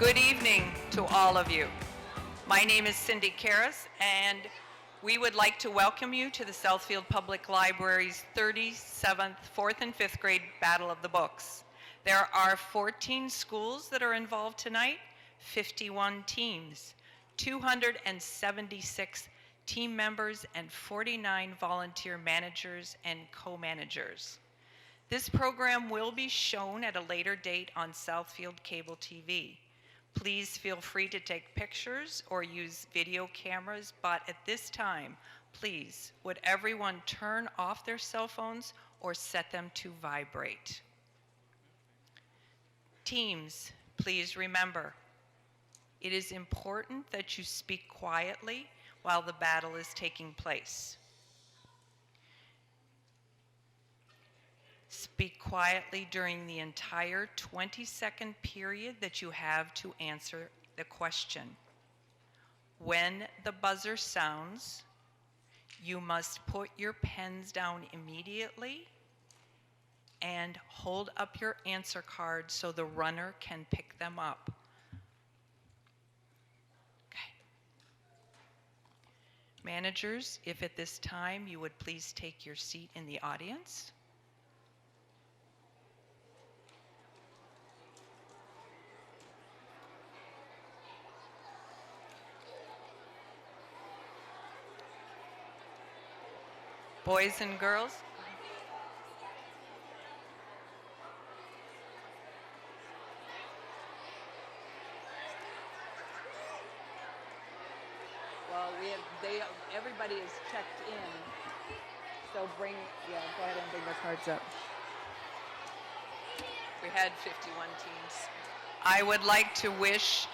Good evening to all of you. My name is Cindy Karras, and we would like to welcome you to the Southfield Public Library's 37th 4th and 5th grade Battle of the Books. There are 14 schools that are involved tonight, 51 teams, 276 team members, and 49 volunteer managers and co-managers. This program will be shown at a later date on Southfield Cable TV. Please feel free to take pictures or use video cameras, but at this time, please, would everyone turn off their cell phones or set them to vibrate? Teams, please remember, it is important that you speak quietly while the battle is taking place. Speak quietly during the entire 20-second period that you have to answer the question. When the buzzer sounds, you must put your pens down immediately and hold up your answer card so the runner can pick them up. Okay. Managers, if at this time you would please take your seat in the audience. Boys and girls, well, everybody is checked in, so go ahead and bring the cards up. We had 51 teams. I would like to wish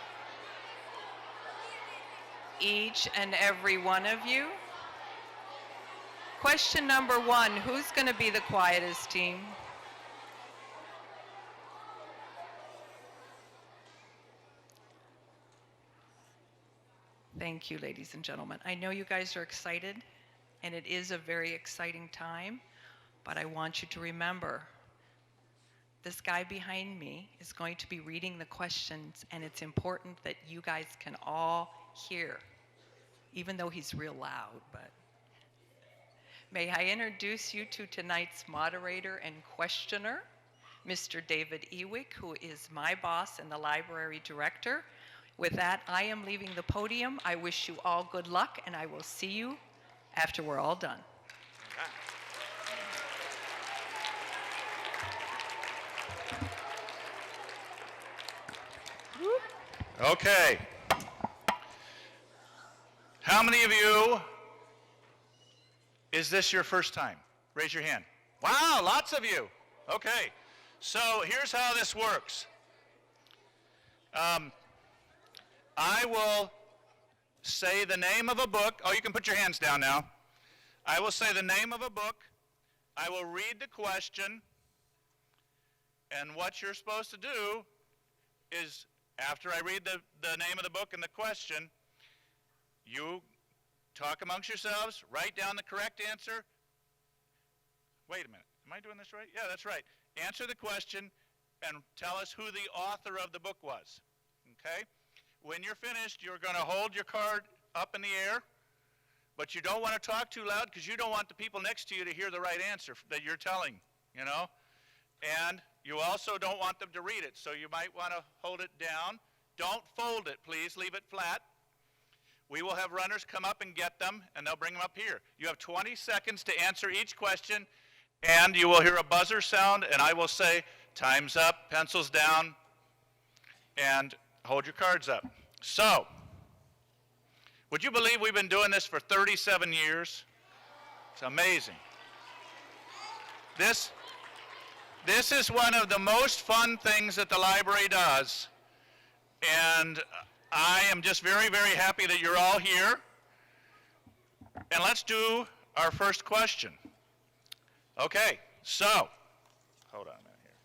each and every one of you. Question number 1, who's going to be the quietest team? Thank you, ladies and gentlemen. I know you guys are excited, and it is a very exciting time, but I want you to remember, this guy behind me is going to be reading the questions, and it's important that you guys can all hear, even though he's real loud, but. May I introduce you to tonight's moderator and questioner, Mr. David Ewick, who is my boss and the library director. With that, I am leaving the podium. I wish you all good luck, and I will see you after we're all done. Okay. How many of you, is this your first time? Raise your hand. Wow, lots of you. Okay, so here's how this works. I will say the name of a book. Oh, you can put your hands down now. I will say the name of a book. I will read the question. And what you're supposed to do is, after I read the name of the book and the question, you talk amongst yourselves, write down the correct answer. Wait a minute, am I doing this right? Yeah, that's right. Answer the question and tell us who the author of the book was, okay? When you're finished, you're going to hold your card up in the air, but you don't want to talk too loud because you don't want the people next to you to hear the right answer that you're telling, you know? And you also don't want them to read it, so you might want to hold it down. Don't fold it, please. Leave it flat. We will have runners come up and get them, and they'll bring them up here. You have 20 seconds to answer each question, and you will hear a buzzer sound, and I will say, time's up, pencils down, and hold your cards up. So, would you believe we've been doing this for 37 years? It's amazing. This is one of the most fun things that the library does, and I am just very, very happy that you're all here. And let's do our first question. Okay, so, hold on a minute here.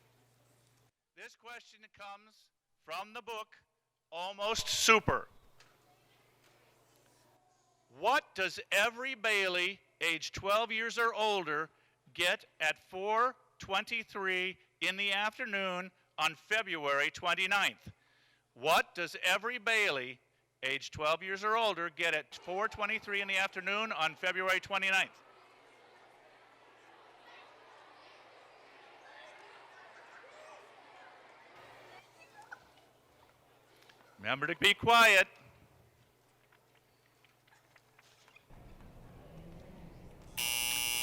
This question comes from the book, Almost Super. What does every Bailey, age 12 years or older, get at 4:23 in the afternoon on February 29th? What does every Bailey age 12 years or older get at 4:23 in the afternoon on February 29th? Remember to be quiet.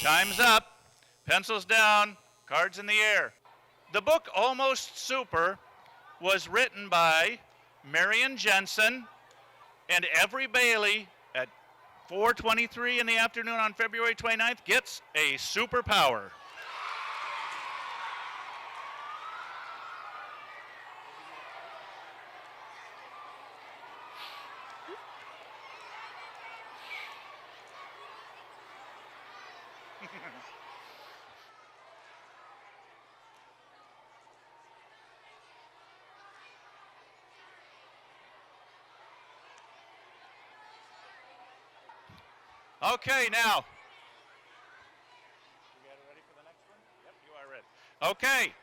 Time's up. Pencils down, cards in the air. The book Almost Super was written by Marion Jensen, and every Bailey at 4:23 in the afternoon on February 29th gets a superpower. Okay, now. You guys ready for the next one? Yep, you are ready. Okay.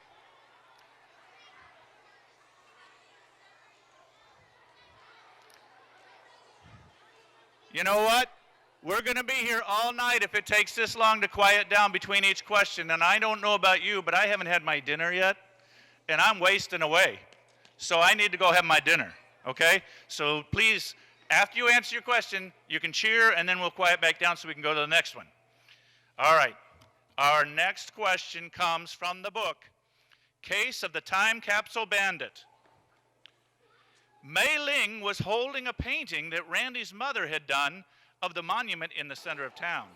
You know what? We're going to be here all night if it takes this long to quiet down between each question. And I don't know about you, but I haven't had my dinner yet, and I'm wasting away. So I need to go have my dinner, okay? So please, after you answer your question, you can cheer, and then we'll quiet back down so we can go to the next one. All right. Our next question comes from the book, Case of the Time Capsule Bandit. Mei Ling was holding a painting that Randy's mother had done of the monument in the center of town.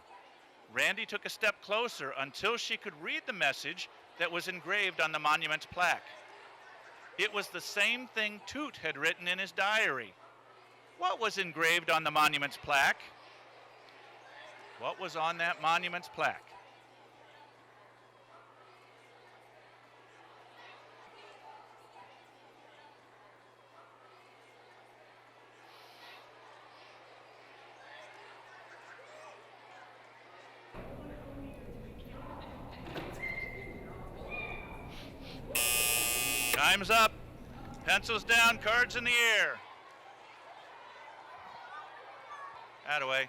Randy took a step closer until she could read the message that was engraved on the monument's plaque. It was the same thing Toot had written in his diary. What was engraved on the monument's plaque? What was on that monument's plaque? Time's up. Pencils down, cards in the air. Attaway.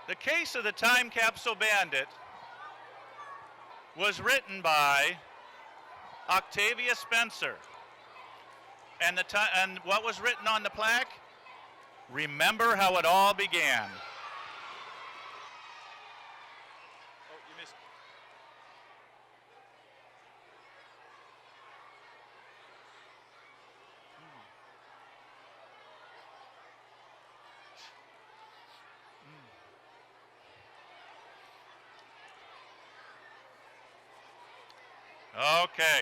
The Case of the Time Capsule Bandit was written by Octavia Spencer. And what was written on the plaque? Remember how it all began. Oh, you missed. Okay.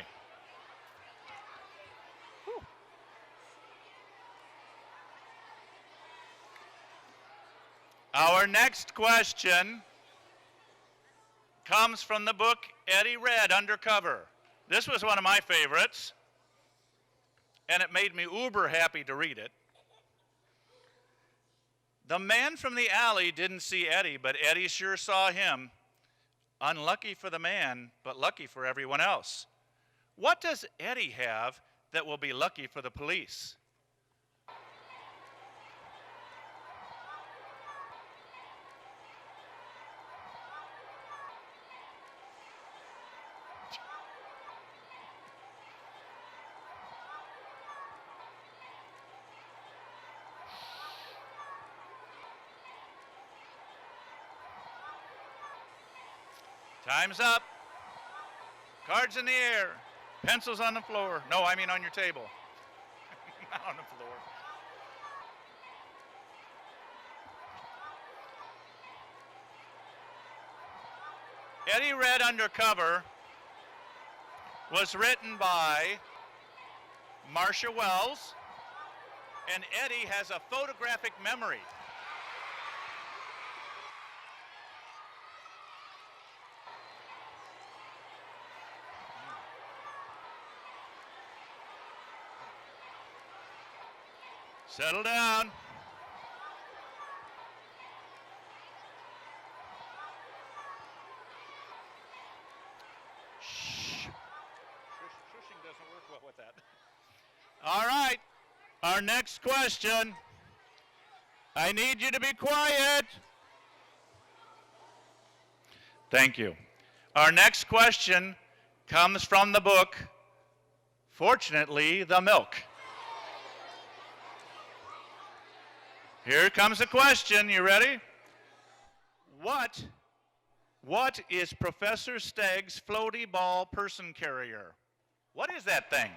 Whew. Our next question comes from the book Eddie read Undercover. This was one of my favorites, and it made me uber happy to read it. The man from the alley didn't see Eddie, but Eddie sure saw him. Unlucky for the man, but lucky for everyone else. What does Eddie have that will be lucky for the police? Time's up. Cards in the air. Pencils on the floor. No, I mean on your table. Not on the floor. Eddie read Undercover was written by Marcia Wells, and Eddie has a photographic memory. Settle down. Shh. All right. Our next question. I need you to be quiet. Thank you. Our next question comes from the book, Fortunately, the Milk. Here comes the question. You ready? What is Professor Stegg's floaty ball person carrier? What is that thing?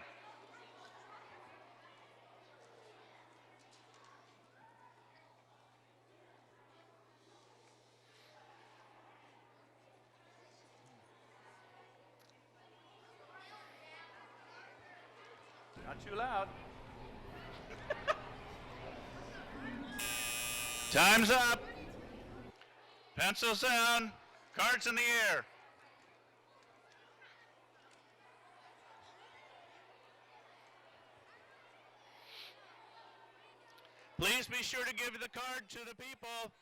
Not too loud. Time's up. Pencils down. Cards in the air. Please be sure to give the card to the people.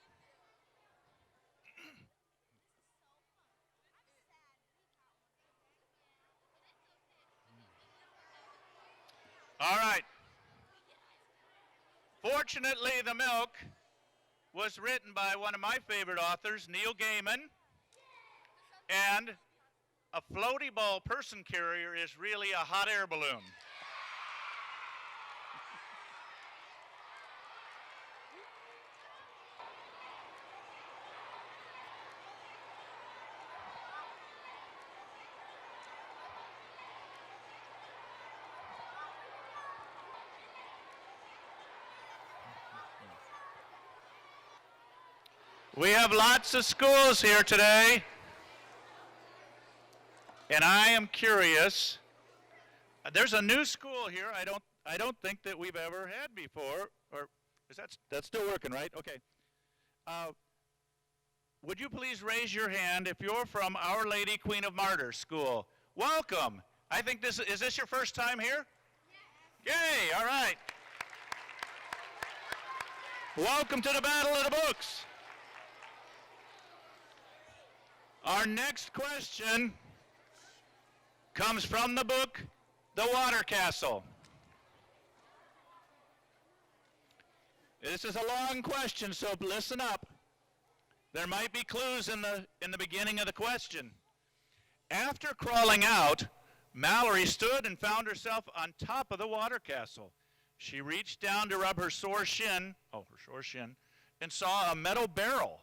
All right. Fortunately, the Milk was written by one of my favorite authors, Neil Gaiman. And a floaty ball person carrier is really a hot air balloon. We have lots of schools here today, and I am curious. There's a new school here. I don't think that we've ever had before. Or is that's still working, right? Okay. Would you please raise your hand if you're from Our Lady Queen of Martyrs School? Welcome. I think is this your first time here? Yes. Yay! All right. Welcome to the Battle of the Books. Our next question comes from the book, The Water Castle. This is a long question, so listen up. There might be clues in the beginning of the question. After crawling out, Mallory stood and found herself on top of the water castle. She reached down to rub her sore shin, and saw a metal barrel.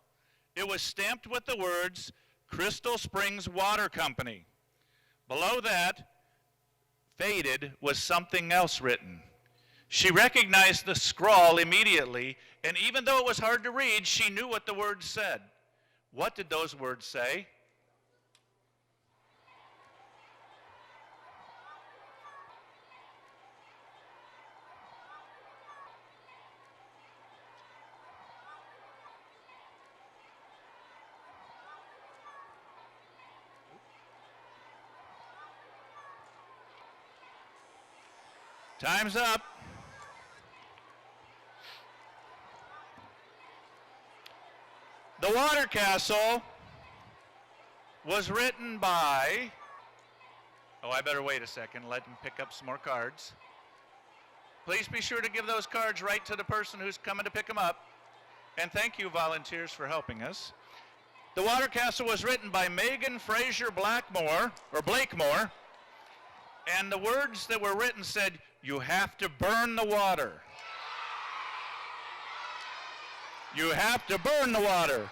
It was stamped with the words, Crystal Springs Water Company. Below that, faded, was something else written. She recognized the scrawl immediately, and even though it was hard to read, she knew what the words said. What did those words say? Time's up. The Water Castle was written by, I better wait a second, let him pick up some more cards. Please be sure to give those cards right to the person who's coming to pick them up. And thank you, volunteers, for helping us. The Water Castle was written by Megan Fraser Blakemore, and the words that were written said, you have to burn the water. You have to burn the water.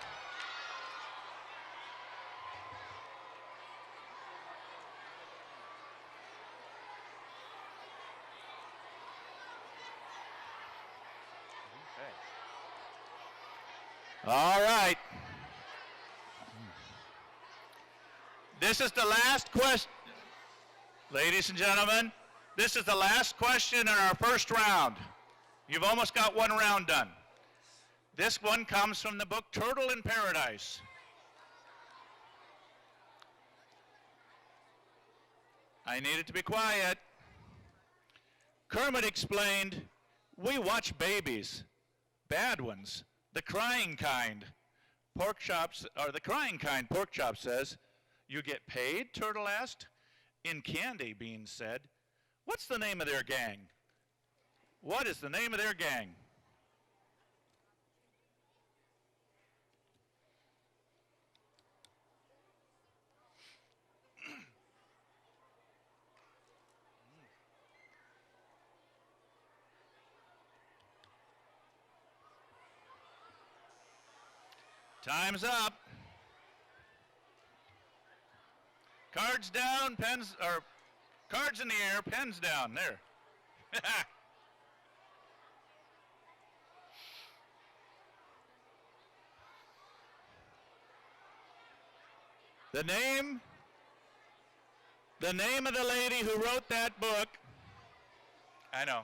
All right. This is the last question. Ladies and gentlemen, this is the last question in our first round. You've almost got one round done. This one comes from the book Turtle in Paradise. I needed to be quiet. Kermit explained, we watch babies, bad ones, the crying kind. Pork chop says, you get paid? Turtle asked. In candy, Beans said. What's the name of their gang? What is the name of their gang? Time's up. Cards down, pens, or cards in the air, pens down. There. The name of the lady who wrote that book, I know.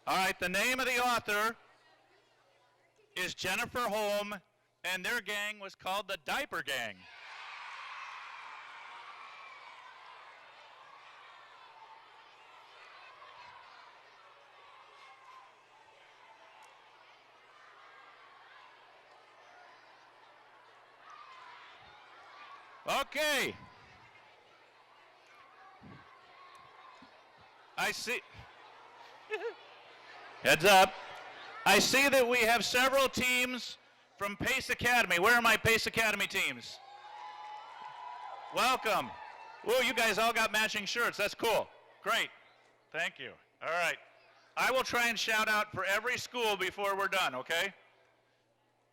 All right, the name of the author is Jennifer Holm, and their gang was called the Diaper Gang. Okay. I see. Heads up. I see that we have several teams from Pace Academy. Where are my Pace Academy teams? Welcome. Whoa, you guys all got matching shirts. That's cool. Great. Thank you. All right. I will try and shout out for every school before we're done, okay?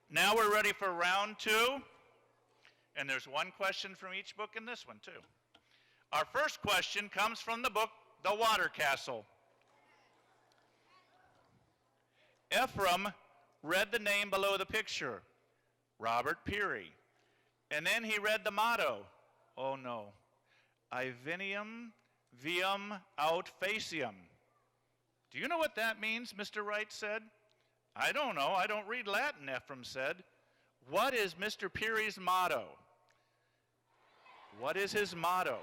Now we're ready for round 2. And there's one question from each book in this one, too. Our first question comes from the book, The Water Castle. Ephraim read the name below the picture, Robert Peary. And then he read the motto, oh no, Ivinium vium aut facium. Do you know what that means, Mr. Wright said? I don't know. I don't read Latin, Ephraim said. What is Mr. Peary's motto? What is his motto?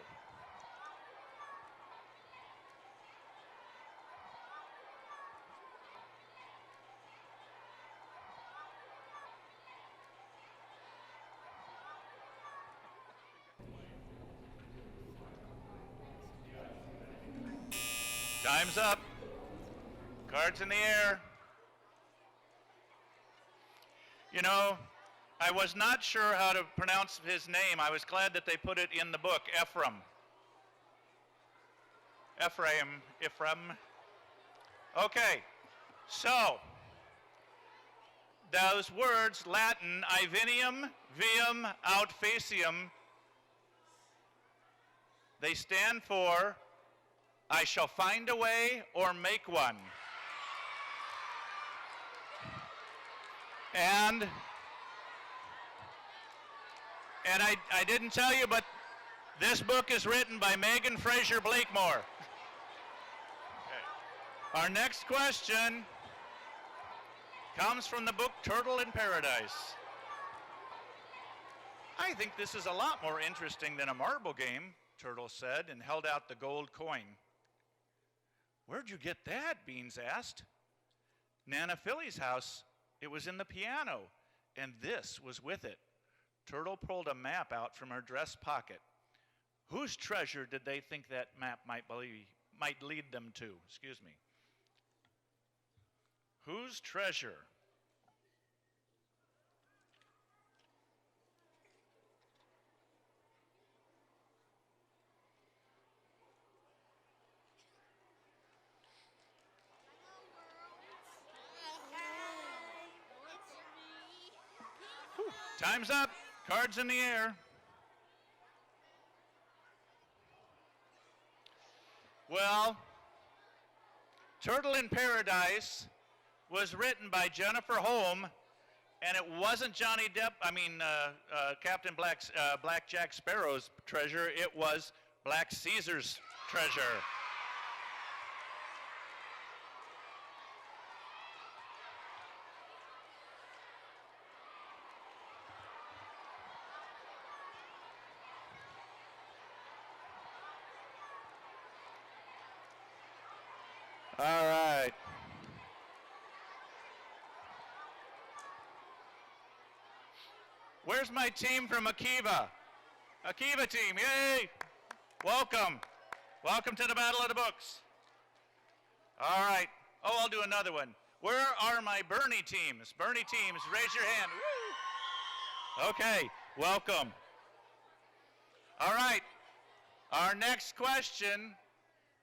Time's up. Cards in the air. You know, I was not sure how to pronounce his name. I was glad that they put it in the book, Ephraim. Ephraim. Okay, so those words, Latin, Ivinium vium aut facium, they stand for I shall find a way or make one. And I didn't tell you, but this book is written by Megan Fraser Blakemore. Okay. Our next question comes from the book Turtle in Paradise. I think this is a lot more interesting than a marble game, Turtle said, and held out the gold coin. Where'd you get that? Beans asked. Nana Philly's house. It was in the piano, and this was with it. Turtle pulled a map out from her dress pocket. Whose treasure did they think that map might lead them to? Excuse me. Whose treasure? Time's up. Cards in the air. Well, Turtle in Paradise was written by Jennifer Holm, and it wasn't Johnny Depp, Captain Black Jack Sparrow's treasure. It was Black Caesar's treasure. All right. Where's my team from Akiva? Akiva team, yay! Welcome. Welcome to the Battle of the Books. All right. Oh, I'll do another one. Where are my Bernie teams? Bernie teams, raise your hand. Woo! Okay, welcome. All right. Our next question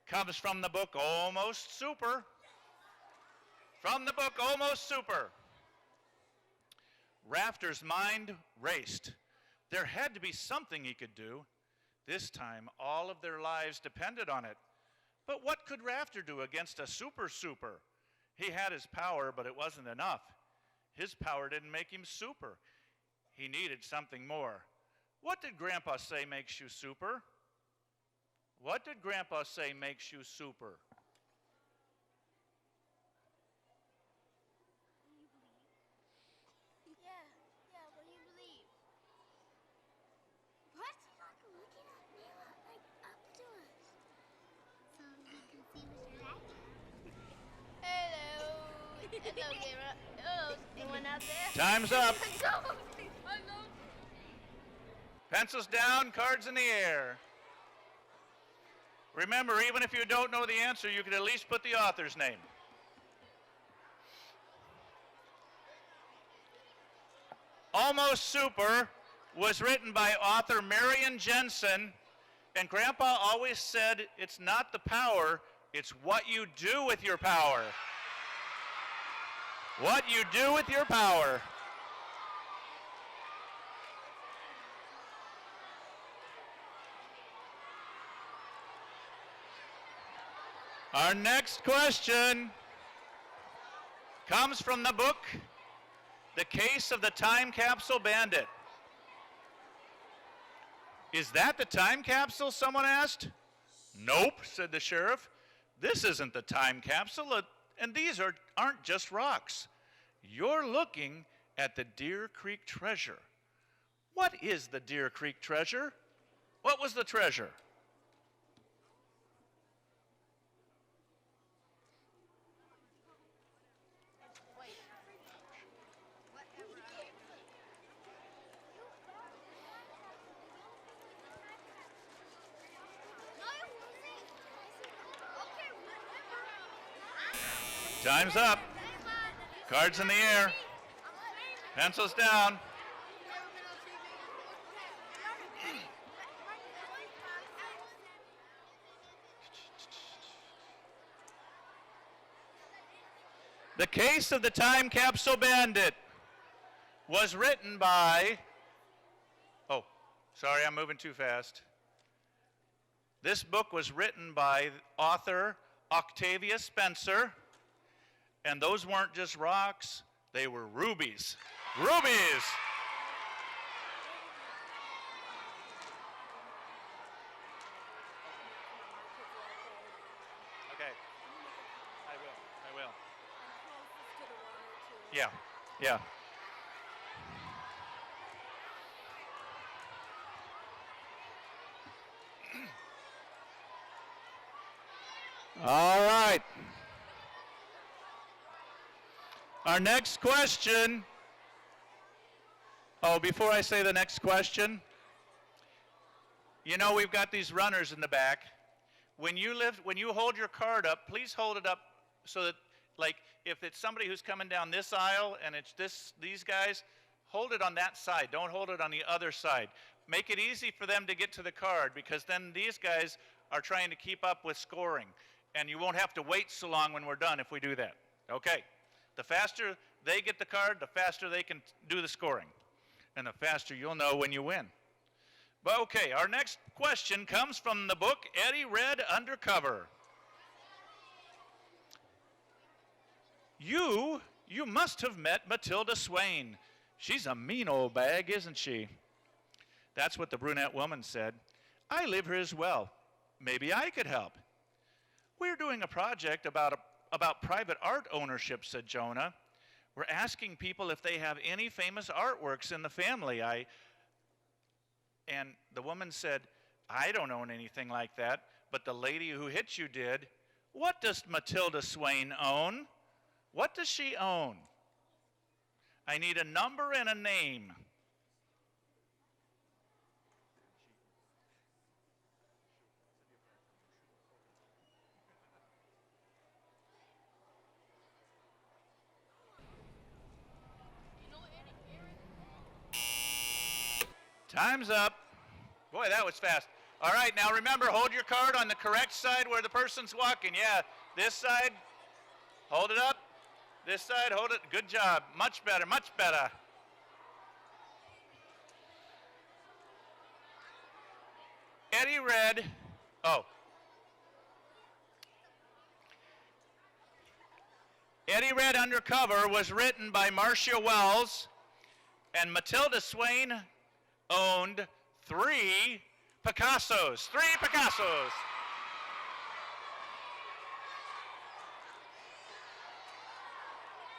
comes from the book Almost Super. From the book Almost Super. Rafter's mind raced. There had to be something he could do. This time, all of their lives depended on it. But what could Rafter do against a super? He had his power, but it wasn't enough. His power didn't make him super. He needed something more. What did Grandpa say makes you super? What did Grandpa say makes you super? Hello, Gamera. Oh, anyone out there? Time's up. I know. Pencils down, cards in the air. Remember, even if you don't know the answer, you can at least put the author's name. Almost Super was written by author Marion Jensen, and Grandpa always said it's not the power, it's what you do with your power. What you do with your power. Our next question comes from the book, The Case of the Time Capsule Bandit. Is that the time capsule, someone asked? Nope, said the sheriff. This isn't the time capsule, and these aren't just rocks. You're looking at the Deer Creek treasure. What is the Deer Creek treasure? What was the treasure? Time's up. Cards in the air. Pencils down. The Case of the Time Capsule Bandit was written by, oh, sorry, I'm moving too fast. This book was written by author Octavia Spencer, and those weren't just rocks, they were rubies. Rubies! Okay, I will. Yeah. All right. Our next question. Oh, before I say the next question, you know we've got these runners in the back. When you hold your card up, please hold it up so that, like, if it's somebody who's coming down this aisle and it's these guys, hold it on that side. Don't hold it on the other side. Make it easy for them to get to the card, because then these guys are trying to keep up with scoring, and you won't have to wait so long when we're done if we do that. Okay. The faster they get the card, the faster they can do the scoring, and the faster you'll know when you win. But okay, our next question comes from the book Eddie Read Undercover. You must have met Matilda Swain. She's a mean old bag, isn't she? That's what the brunette woman said. I live here as well. Maybe I could help. We're doing a project about private art ownership, said Jonah. We're asking people if they have any famous artworks in the family. And the woman said, I don't own anything like that, but the lady who hit you did. What does Matilda Swain own? What does she own? I need a number and a name. Time's up. Boy, that was fast. All right, now remember, hold your card on the correct side where the person's walking. Yeah, this side, hold it up. This side, hold it. Good job. Much better, much better. Eddie read, Eddie Red Undercover was written by Marcia Wells, and Matilda Swain owned 3 Picassos. 3 Picassos.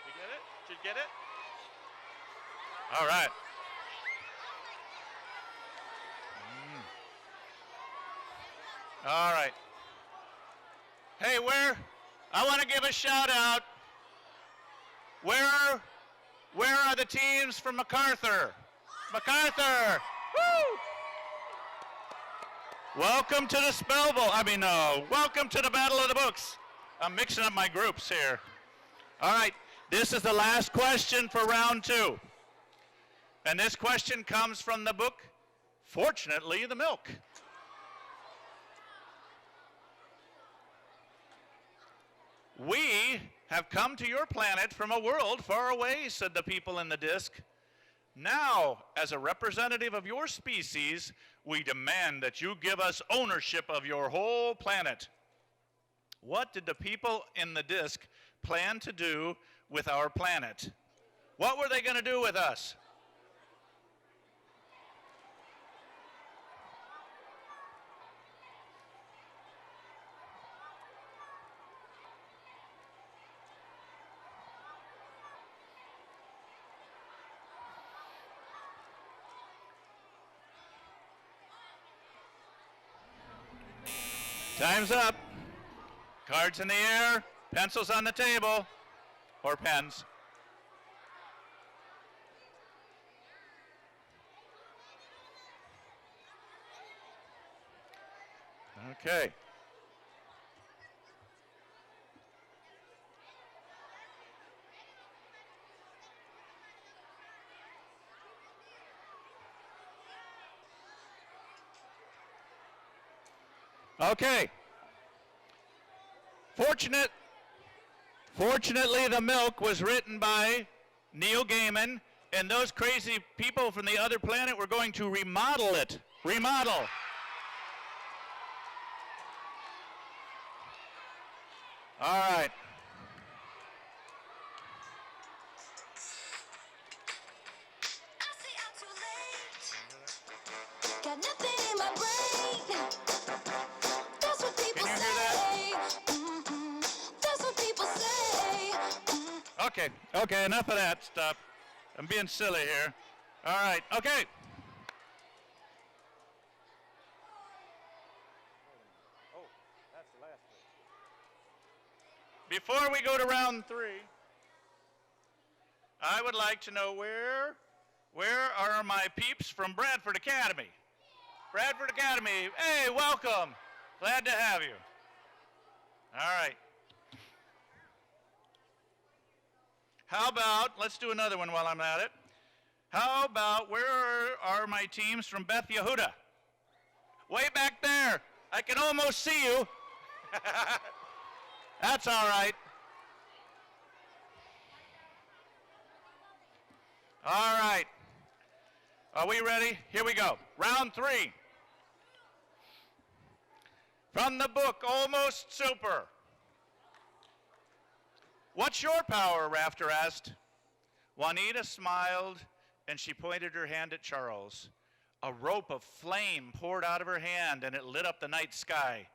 You get it? Did you get it? All right. All right. Hey, I want to give a shout out. Where are the teams from MacArthur? MacArthur! Woo! Welcome to the Spellville. Welcome to the Battle of the Books. I'm mixing up my groups here. All right, this is the last question for round 2. And this question comes from the book, Fortunately, the Milk. We have come to your planet from a world far away, said the people in the disc. Now, as a representative of your species, we demand that you give us ownership of your whole planet. What did the people in the disc plan to do with our planet? What were they going to do with us? Time's up. Cards in the air, pencils on the table, or pens. Okay. Okay. Fortunately, The Milk was written by Neil Gaiman, and those crazy people from the other planet were going to remodel it. Remodel. All right. Got nothing in my brain. That's what people Can you hear say. That's what people say. Okay, enough of that stuff. I'm being silly here. All right, okay. Before we go to round 3, I would like to know where are my peeps from Bradford Academy? Bradford Academy, hey, welcome. Glad to have you. All right. How about, let's do another one while I'm at it. How about where are my teams from Beth Yehuda? Way back there. I can almost see you. That's all right. All right. Are we ready? Here we go. Round 3. From the book, Almost Super. What's your power, Rafter asked. Juanita smiled, and she pointed her hand at Charles. A rope of flame poured out of her hand, and it lit up the night sky.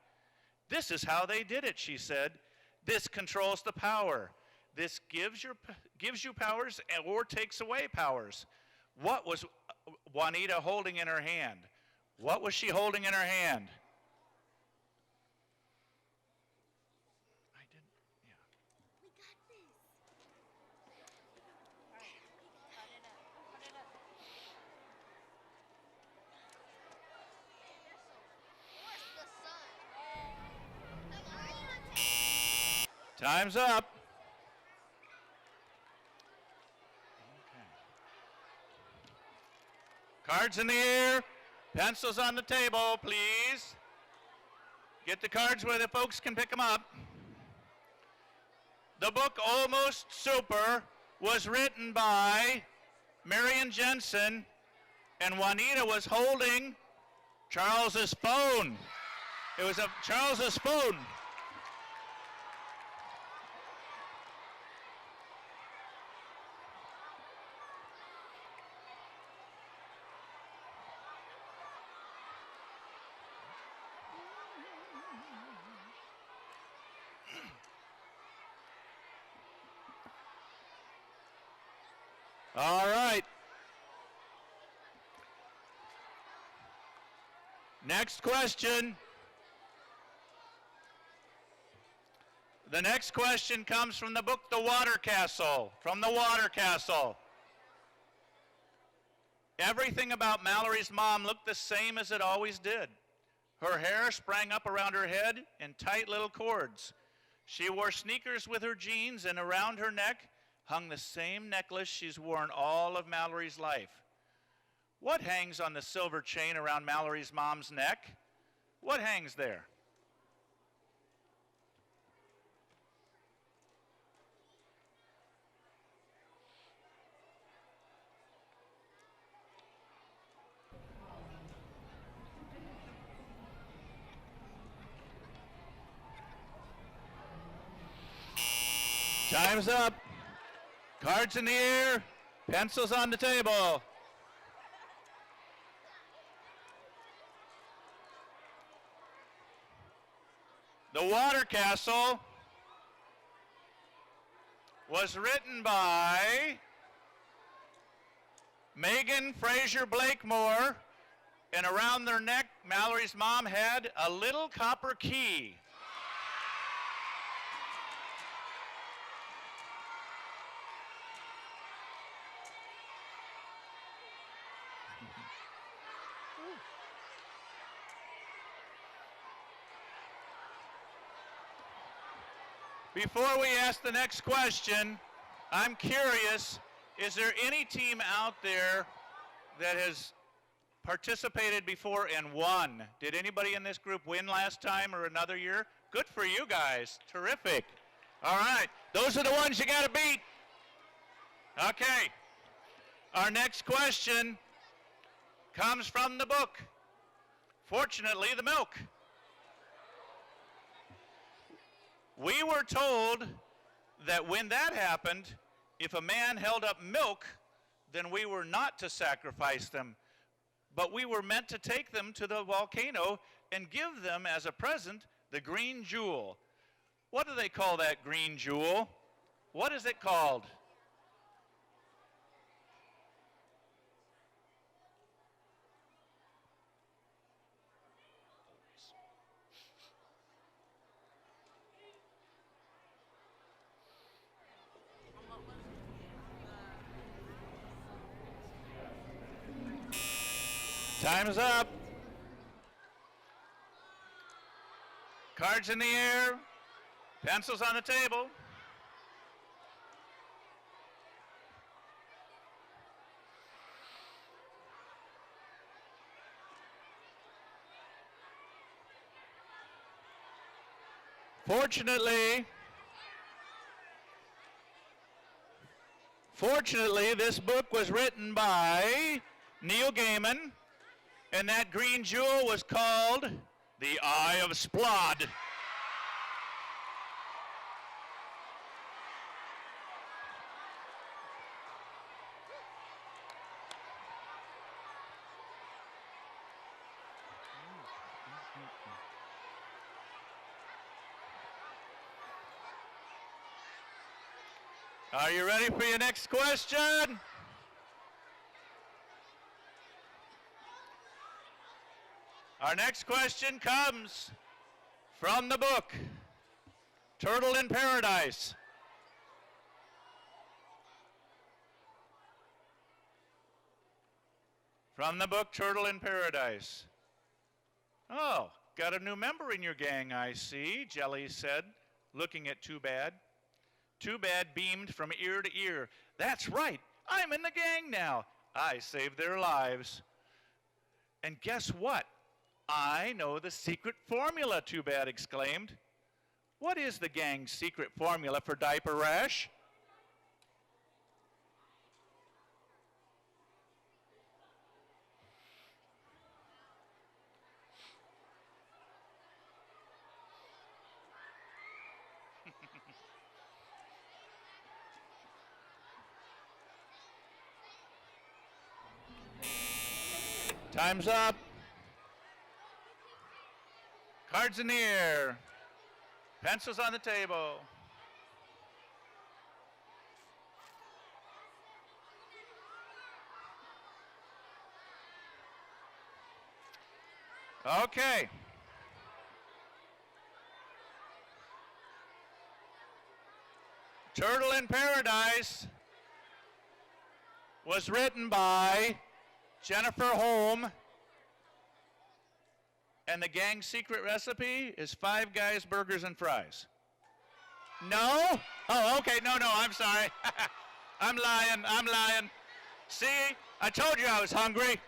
This is how they did it, she said. This controls the power. This gives you powers or takes away powers. What was Juanita holding in her hand? What was she holding in her hand? Time's up. Okay. Cards in the air, pencils on the table, please. Get the cards where the folks can pick them up. The book Almost Super was written by Marion Jensen, and Juanita was holding Charles's phone. It was Charles's phone. All right. Next question. The next question comes from the book The Water Castle. From The Water Castle. Everything about Mallory's mom looked the same as it always did. Her hair sprang up around her head in tight little cords. She wore sneakers with her jeans, and around her neck hung the same necklace she's worn all of Mallory's life. What hangs on the silver chain around Mallory's mom's neck? What hangs there? Time's up. Cards in the air, pencils on the table. The Water Castle was written by Megan Fraser Blakemore, and around their neck, Mallory's mom had a little copper key. Before we ask the next question, I'm curious, is there any team out there that has participated before and won? Did anybody in this group win last time or another year? Good for you guys. Terrific. All right. Those are the ones you got to beat. Okay. Our next question comes from the book, Fortunately, the Milk. We were told that when that happened, if a man held up milk, then we were not to sacrifice them, but we were meant to take them to the volcano and give them as a present the green jewel. What do they call that green jewel? What is it called? Time's up. Cards in the air, pencils on the table. Fortunately, this book was written by Neil Gaiman, and that green jewel was called The Eye of Splod. Are you ready for your next question? Our next question comes from the book, Turtle in Paradise. From the book, Turtle in Paradise. Oh, got a new member in your gang, I see, Jelly said, looking at Too Bad. Too Bad beamed from ear to ear. That's right, I'm in the gang now. I saved their lives. And guess what? I know the secret formula, Too Bad exclaimed. What is the gang's secret formula for diaper rash? Time's up. Cards in the air. Pencils on the table. Okay. Turtle in Paradise was written by Jennifer Holm, and the gang's secret recipe is Five Guys Burgers and Fries. No? Oh, okay. No, I'm sorry. I'm lying. See, I told you I was hungry.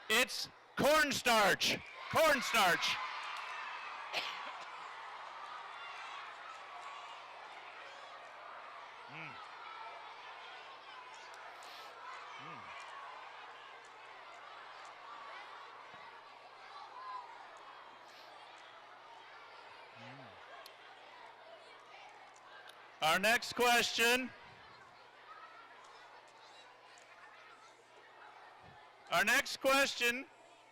It's cornstarch. Cornstarch. Our next question. Our next question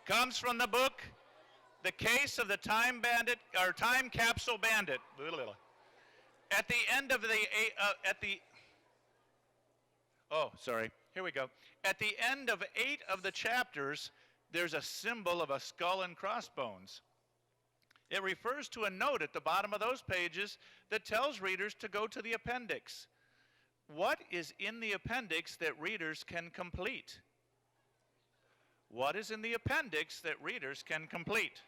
comes from the book, The Case of the Time Bandit, or Time Capsule Bandit. At the end of here we go. At the end of 8 of the chapters, there's a symbol of a skull and crossbones. It refers to a note at the bottom of those pages that tells readers to go to the appendix. What is in the appendix that readers can complete? What is in the appendix that readers can complete?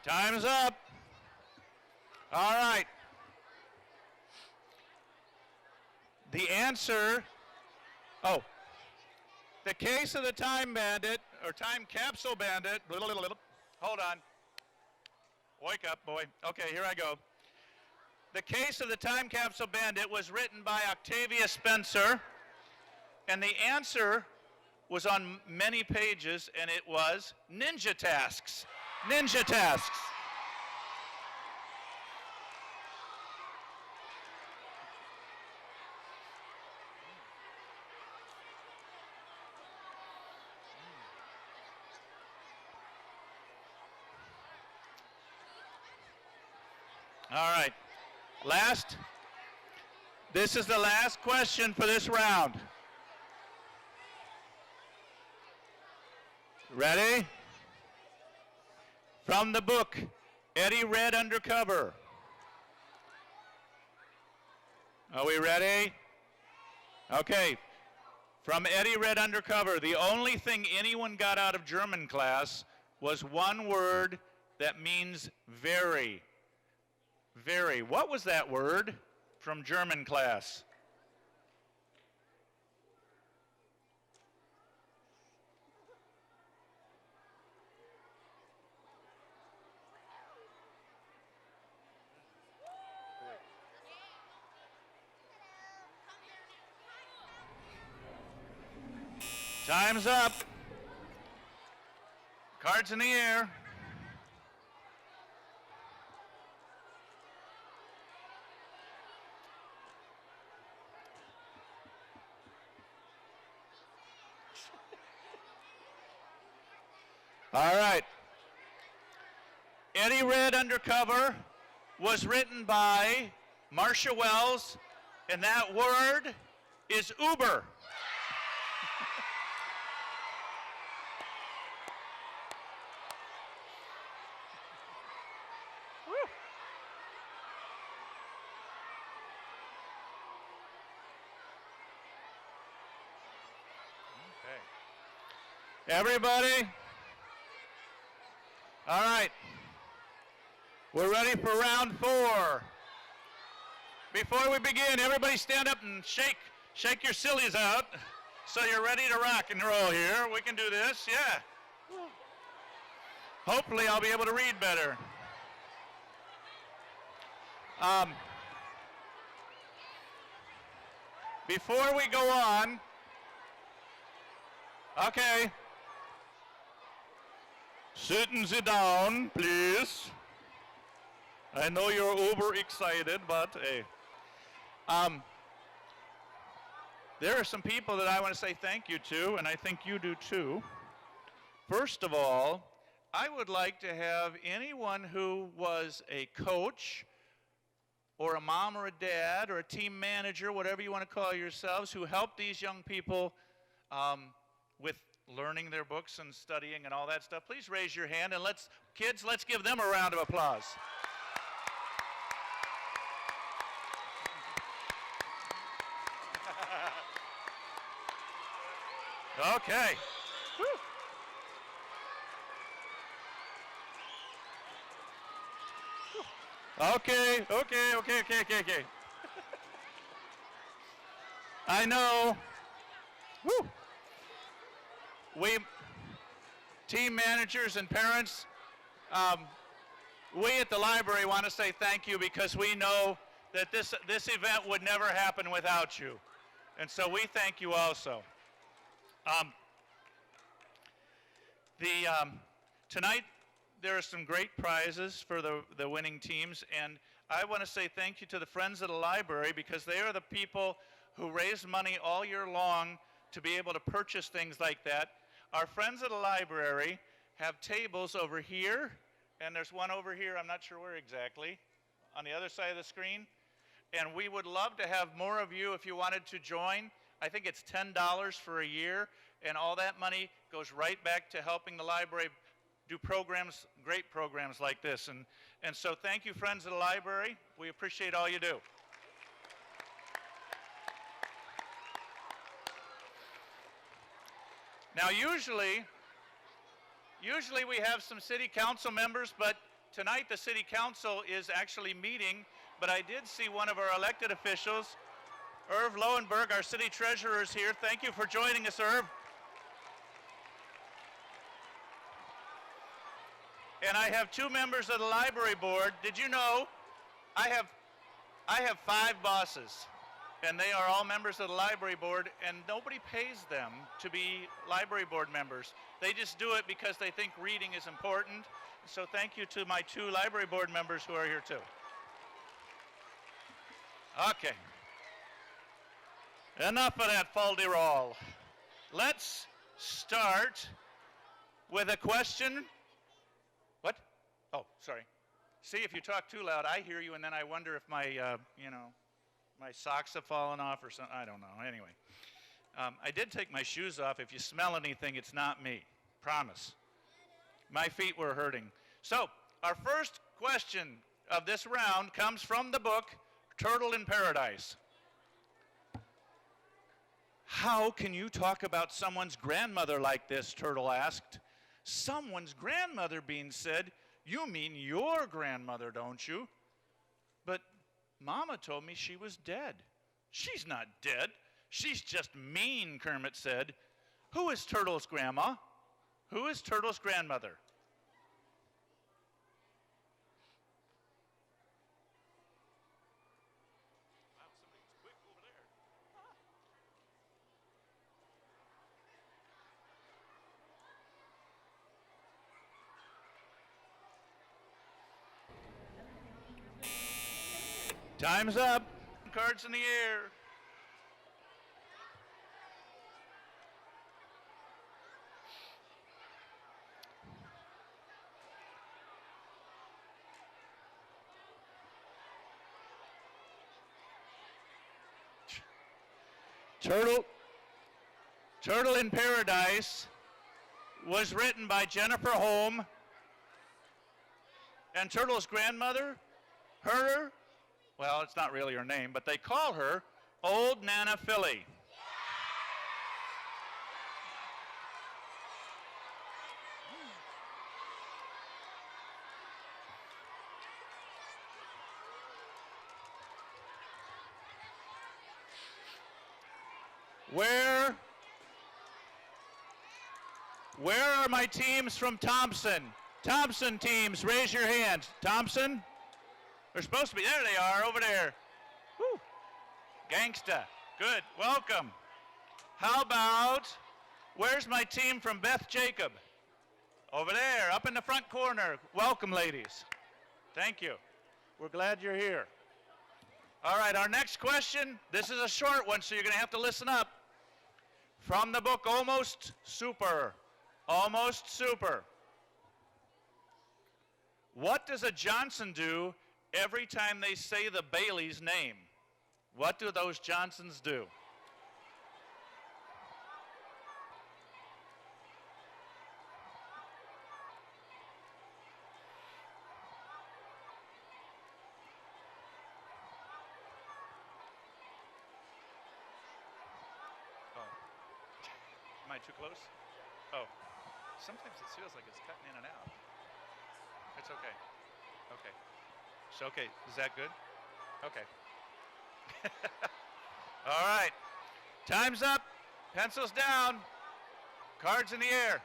Time's up. All right. The answer, the Case of the Time Bandit, or Time Capsule Bandit, hold on. Wake up, boy. Okay, here I go. The Case of the Time Capsule Bandit was written by Octavia Spencer, and the answer was on many pages, and it was ninja tasks. Ninja tasks. All right. This is the last question for this round. Ready? From the book, Eddie Red Undercover. Are we ready? Okay. From Eddie Red Undercover, the only thing anyone got out of German class was one word that means very. Very. What was that word from German class? Time's up. Cards in the air. All right. Eddie Red Undercover was written by Marcia Wells, and that word is Uber. Everybody? All right. We're ready for round 4. Before we begin, everybody stand up and shake your sillies out so you're ready to rock and roll here. We can do this, yeah. Hopefully I'll be able to read better. Before we go on, okay. Sit and sit down, please. I know you're overexcited, but hey. There are some people that I want to say thank you to, and I think you do too. First of all, I would like to have anyone who was a coach or a mom or a dad or a team manager, whatever you want to call yourselves, who helped these young people with learning their books and studying and all that stuff. Please raise your hand, and let's give them a round of applause. Okay. Woo. Okay. I know. Woo. We, team managers and parents, we at the library want to say thank you because we know that this event would never happen without you. And so we thank you also. Tonight there are some great prizes for the winning teams, and I want to say thank you to the Friends of the Library because they are the people who raise money all year long to be able to purchase things like that. Our Friends of the Library have tables over here, and there's one over here, I'm not sure where exactly, on the other side of the screen. And we would love to have more of you if you wanted to join. I think it's $10 for a year, and all that money goes right back to helping the library do programs, great programs like this. And so thank you, Friends of the Library. We appreciate all you do. Now, usually we have some city council members, but tonight the city council is actually meeting, but I did see one of our elected officials, Irv Lowenberg, our city treasurer, is here. Thank you for joining us, Irv. And I have 2 members of the library board. Did you know I have 5 bosses, and they are all members of the library board, and nobody pays them to be library board members. They just do it because they think reading is important. So thank you to my 2 library board members who are here too. Okay. Enough of that falderall. Let's start with a question. What? Oh, sorry. See, if you talk too loud, I hear you, and then I wonder if my, my socks have fallen off or something. I don't know. Anyway, I did take my shoes off. If you smell anything, it's not me. Promise. My feet were hurting. So, our first question of this round comes from the book Turtle in Paradise. How can you talk about someone's grandmother like this? Turtle asked. Someone's grandmother, Bean said. You mean your grandmother, don't you? But Mama told me she was dead. She's not dead. She's just mean, Kermit said. Who is Turtle's grandma? Who is Turtle's grandmother? Wow, somebody's quick over there. Time's up. Cards in the air. Turtle in Paradise was written by Jennifer Holm, and Turtle's grandmother, well, it's not really her name, but they call her Old Nana Philly. Where are my teams from Thompson? Thompson teams, raise your hands. Thompson? They're supposed to be. There they are, over there. Woo. Gangsta. Good. Welcome. How about, where's my team from Beth Jacob? Over there, up in the front corner. Welcome, ladies. Thank you. We're glad you're here. All right, our next question. This is a short one, so you're going to have to listen up. From the book Almost Super. Almost Super. What does a Johnson do every time they say the Bailey's name? What do those Johnsons do? Am I too close? Oh, sometimes it feels like it's cutting in and out. It's okay. Okay. So, okay, is that good? Okay. All right. Time's up. Pencils down. Cards in the air.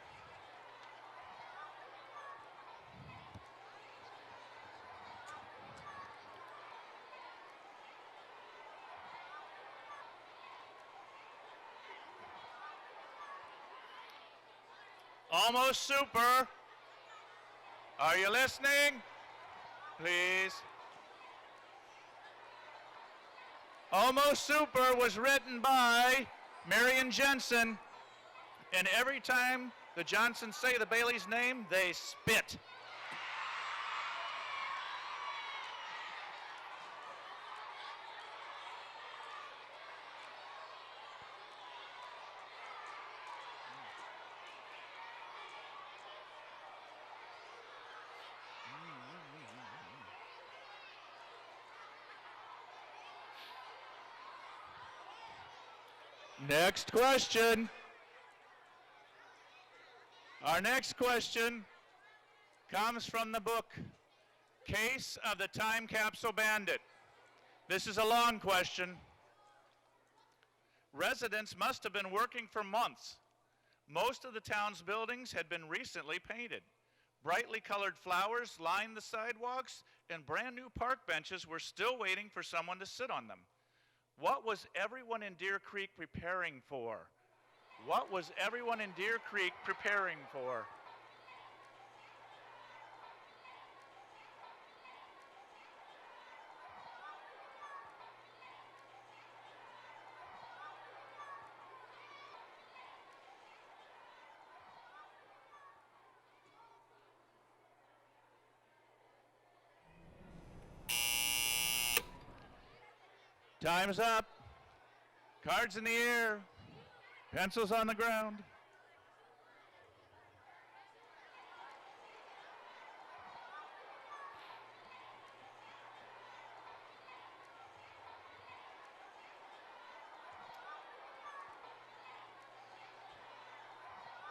Almost Super. Are you listening? Please. Almost Super was written by Marion Jensen, and every time the Johnsons say the Bailey's name, they spit. Next question. Our next question comes from the book Case of the Time Capsule Bandit. This is a long question. Residents must have been working for months. Most of the town's buildings had been recently painted. Brightly colored flowers lined the sidewalks, and brand new park benches were still waiting for someone to sit on them. What was everyone in Deer Creek preparing for? What was everyone in Deer Creek preparing for? Time's up. Cards in the air. Pencils on the ground.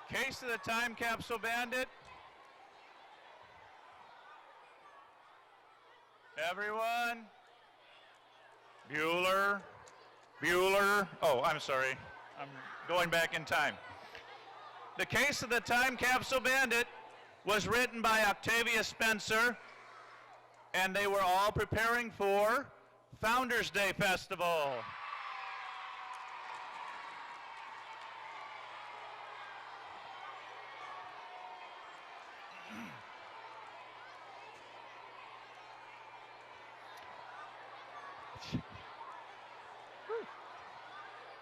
Case of the Time Capsule Bandit. Everyone. Bueller. Oh, I'm sorry. I'm going back in time. The Case of the Time Capsule Bandit was written by Octavia Spencer, and they were all preparing for Founders Day Festival.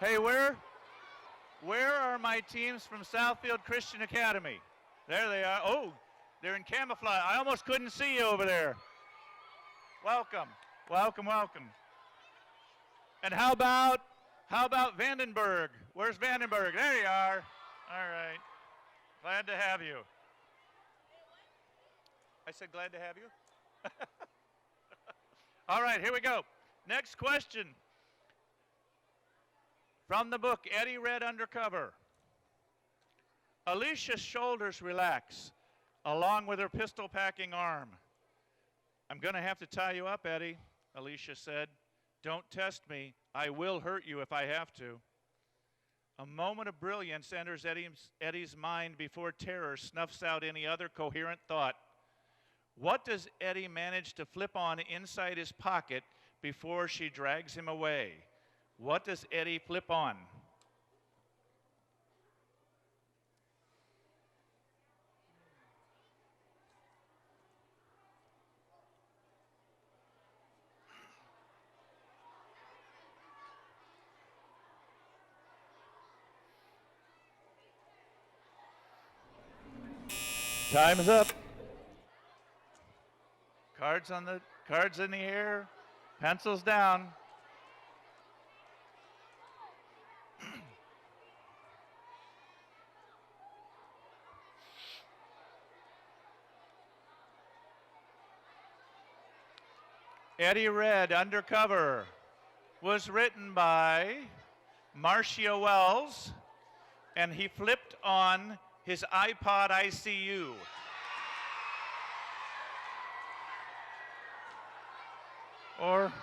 Hey, where are my teams from Southfield Christian Academy? There they are. Oh, they're in camouflage. I almost couldn't see you over there. Welcome, welcome, welcome. And how about Vandenberg? Where's Vandenberg? There you are. All right. Glad to have you. I said glad to have you? All right, here we go. Next question. From the book, Eddie Red Undercover. Alicia's shoulders relax, along with her pistol-packing arm. I'm going to have to tie you up, Eddie, Alicia said. Don't test me. I will hurt you if I have to. A moment of brilliance enters Eddie's mind before terror snuffs out any other coherent thought. What does Eddie manage to flip on inside his pocket before she drags him away? What does Eddie flip on? Time is up. Cards in the air, pencils down. Eddie read Undercover was written by Marcia Wells, and he flipped on his iPod ICU. Or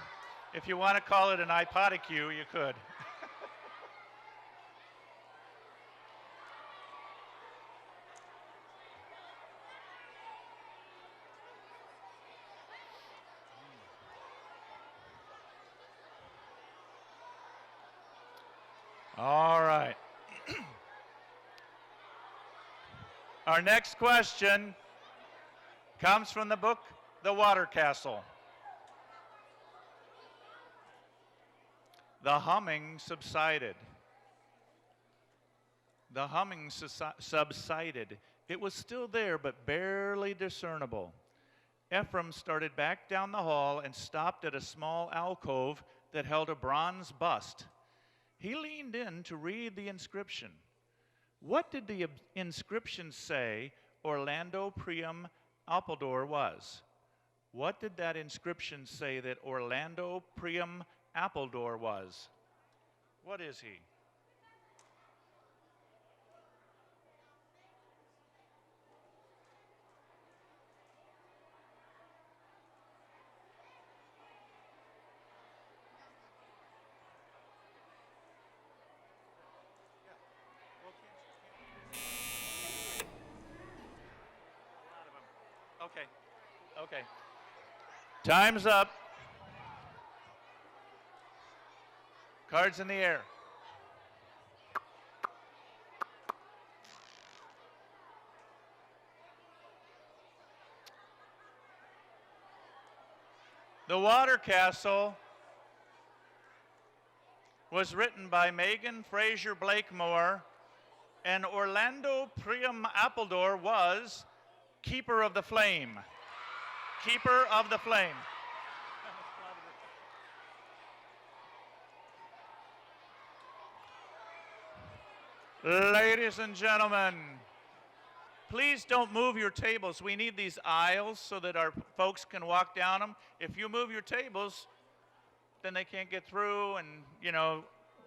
if you want to call it an iPodicue, you could. All right. Our next question comes from the book, The Water Castle. The humming subsided. The humming subsided. It was still there, but barely discernible. Ephraim started back down the hall and stopped at a small alcove that held a bronze bust. He leaned in to read the inscription. What did the inscription say Orlando Priam Appledore was? What did that inscription say that Orlando Priam Appledore was? What is he? Okay. Time's up. Cards in the air. The Water Castle was written by Megan Fraser Blakemore, and Orlando Priam Appledore was Keeper of the Flame. Keeper of the Flame. Ladies and gentlemen, please don't move your tables. We need these aisles so that our folks can walk down them. If you move your tables, then they can't get through, and, you know,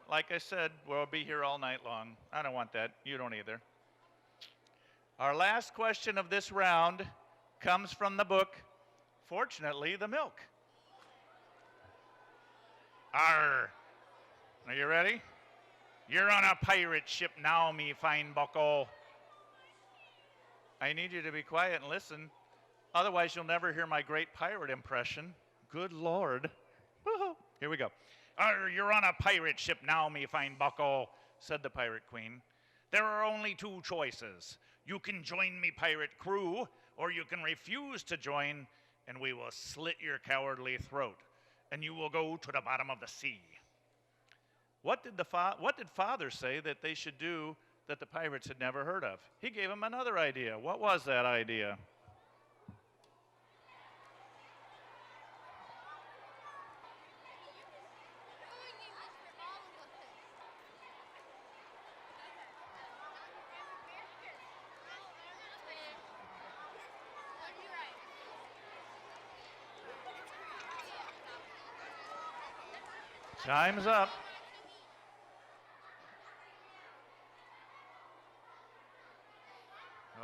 like I said, we'll be here all night long. I don't want that. You don't either. Our last question of this round comes from the book, Fortunately, The Milk. Arr. Are you ready? You're on a pirate ship now, me fine bucko. I need you to be quiet and listen. Otherwise, you'll never hear my great pirate impression. Good Lord. Woo-hoo. Here we go. Arr, you're on a pirate ship now, me fine bucko, said the pirate queen. There are only two choices. You can join me pirate crew, or you can refuse to join, and we will slit your cowardly throat, and you will go to the bottom of the sea. What did Father say that they should do that the pirates had never heard of? He gave them another idea. What was that idea? Time's up.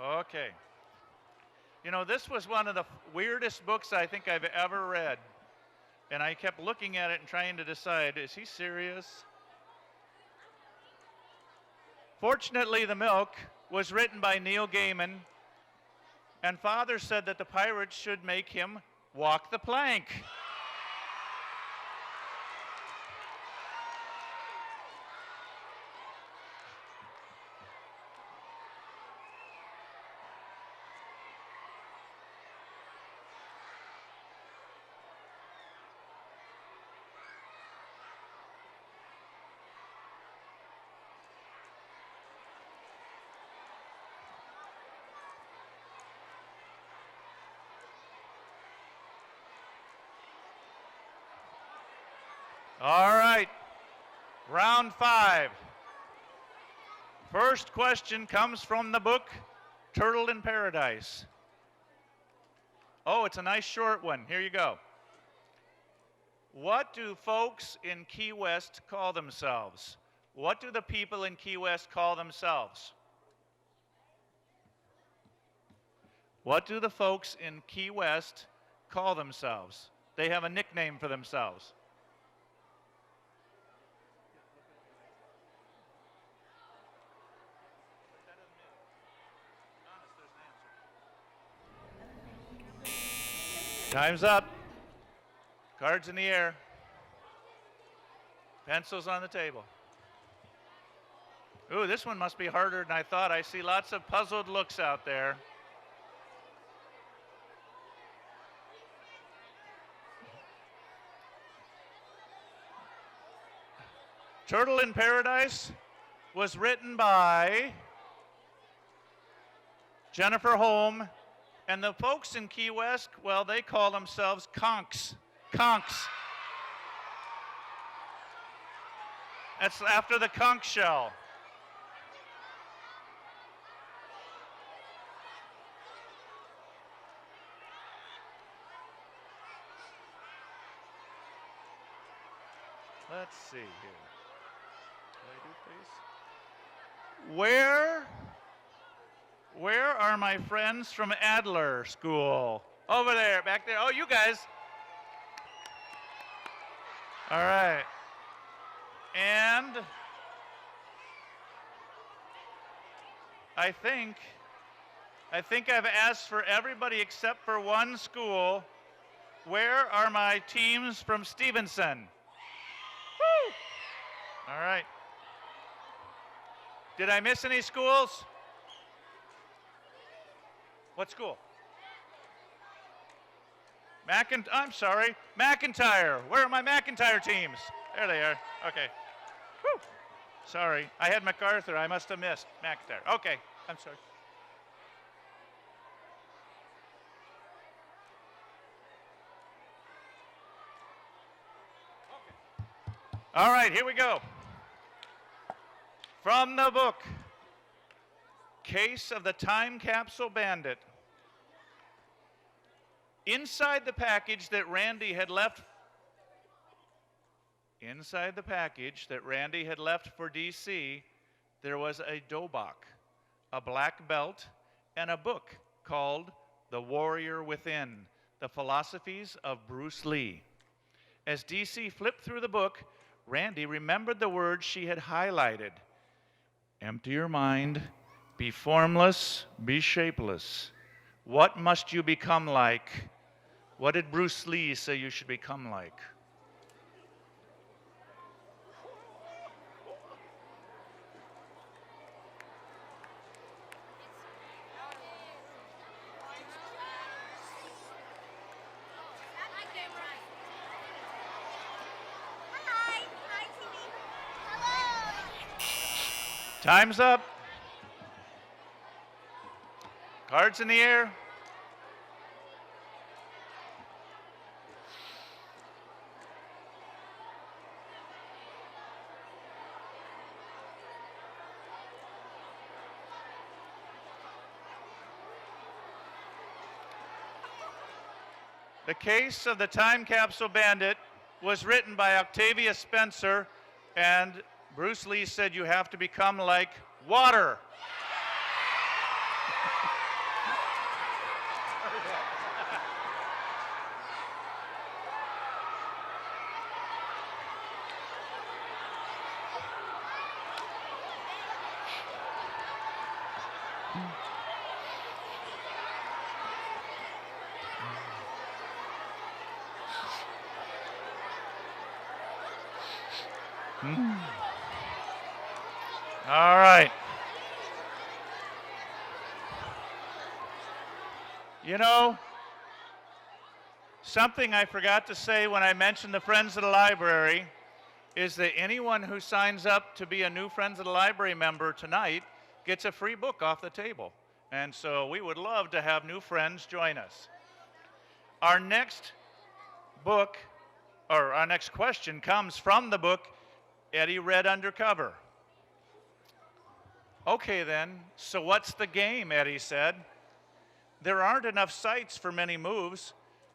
Okay. You know, this was one of the weirdest books I think I've ever read. And I kept looking at it and trying to decide, is he serious? Fortunately, The Milk was written by Neil Gaiman, and Father said that the pirates should make him walk the plank. All right, round 5. First question comes from the book Turtle in Paradise. Oh, it's a nice short one. Here you go. What do folks in Key West call themselves? What do the people in Key West call themselves? What do the folks in Key West call themselves? They have a nickname for themselves. Time's up. Cards in the air. Pencils on the table. Ooh, this one must be harder than I thought. I see lots of puzzled looks out there. Turtle in Paradise was written by Jennifer Holm, and the folks in Key West, well, they call themselves conchs. Conchs. That's after the conch shell. Let's see here. What do I do, please? Where are my friends from Adler School? Over there, back there. Oh, you guys. All right. And I think I've asked for everybody except for one school. Where are my teams from Stevenson? Woo! All right. Did I miss any schools? What school? I'm sorry, McIntyre. Where are my McIntyre teams? There they are. Okay. Whew. Sorry, I had MacArthur. I must have missed McIntyre. Okay, I'm sorry. All right, here we go. From the book, Case of the Time Capsule Bandit. Inside the package that Randy had left for DC, there was a dobok, a black belt, and a book called The Warrior Within, The Philosophies of Bruce Lee. As DC flipped through the book, Randy remembered the words she had highlighted. Empty your mind, be formless, be shapeless. What must you become like? What did Bruce Lee say you should become like? Time's up. Cards in the air. The Case of the Time Capsule Bandit was written by Octavia Spencer, and Bruce Lee said you have to become like water. All right. You know, something I forgot to say when I mentioned the Friends of the Library is that anyone who signs up to be a new Friends of the Library member tonight gets a free book off the table. And so we would love to have new friends join us. Our next book, or our next question, comes from the book Eddie Read Undercover. Okay then, so what's the game, Eddie said. There aren't enough sites for many moves,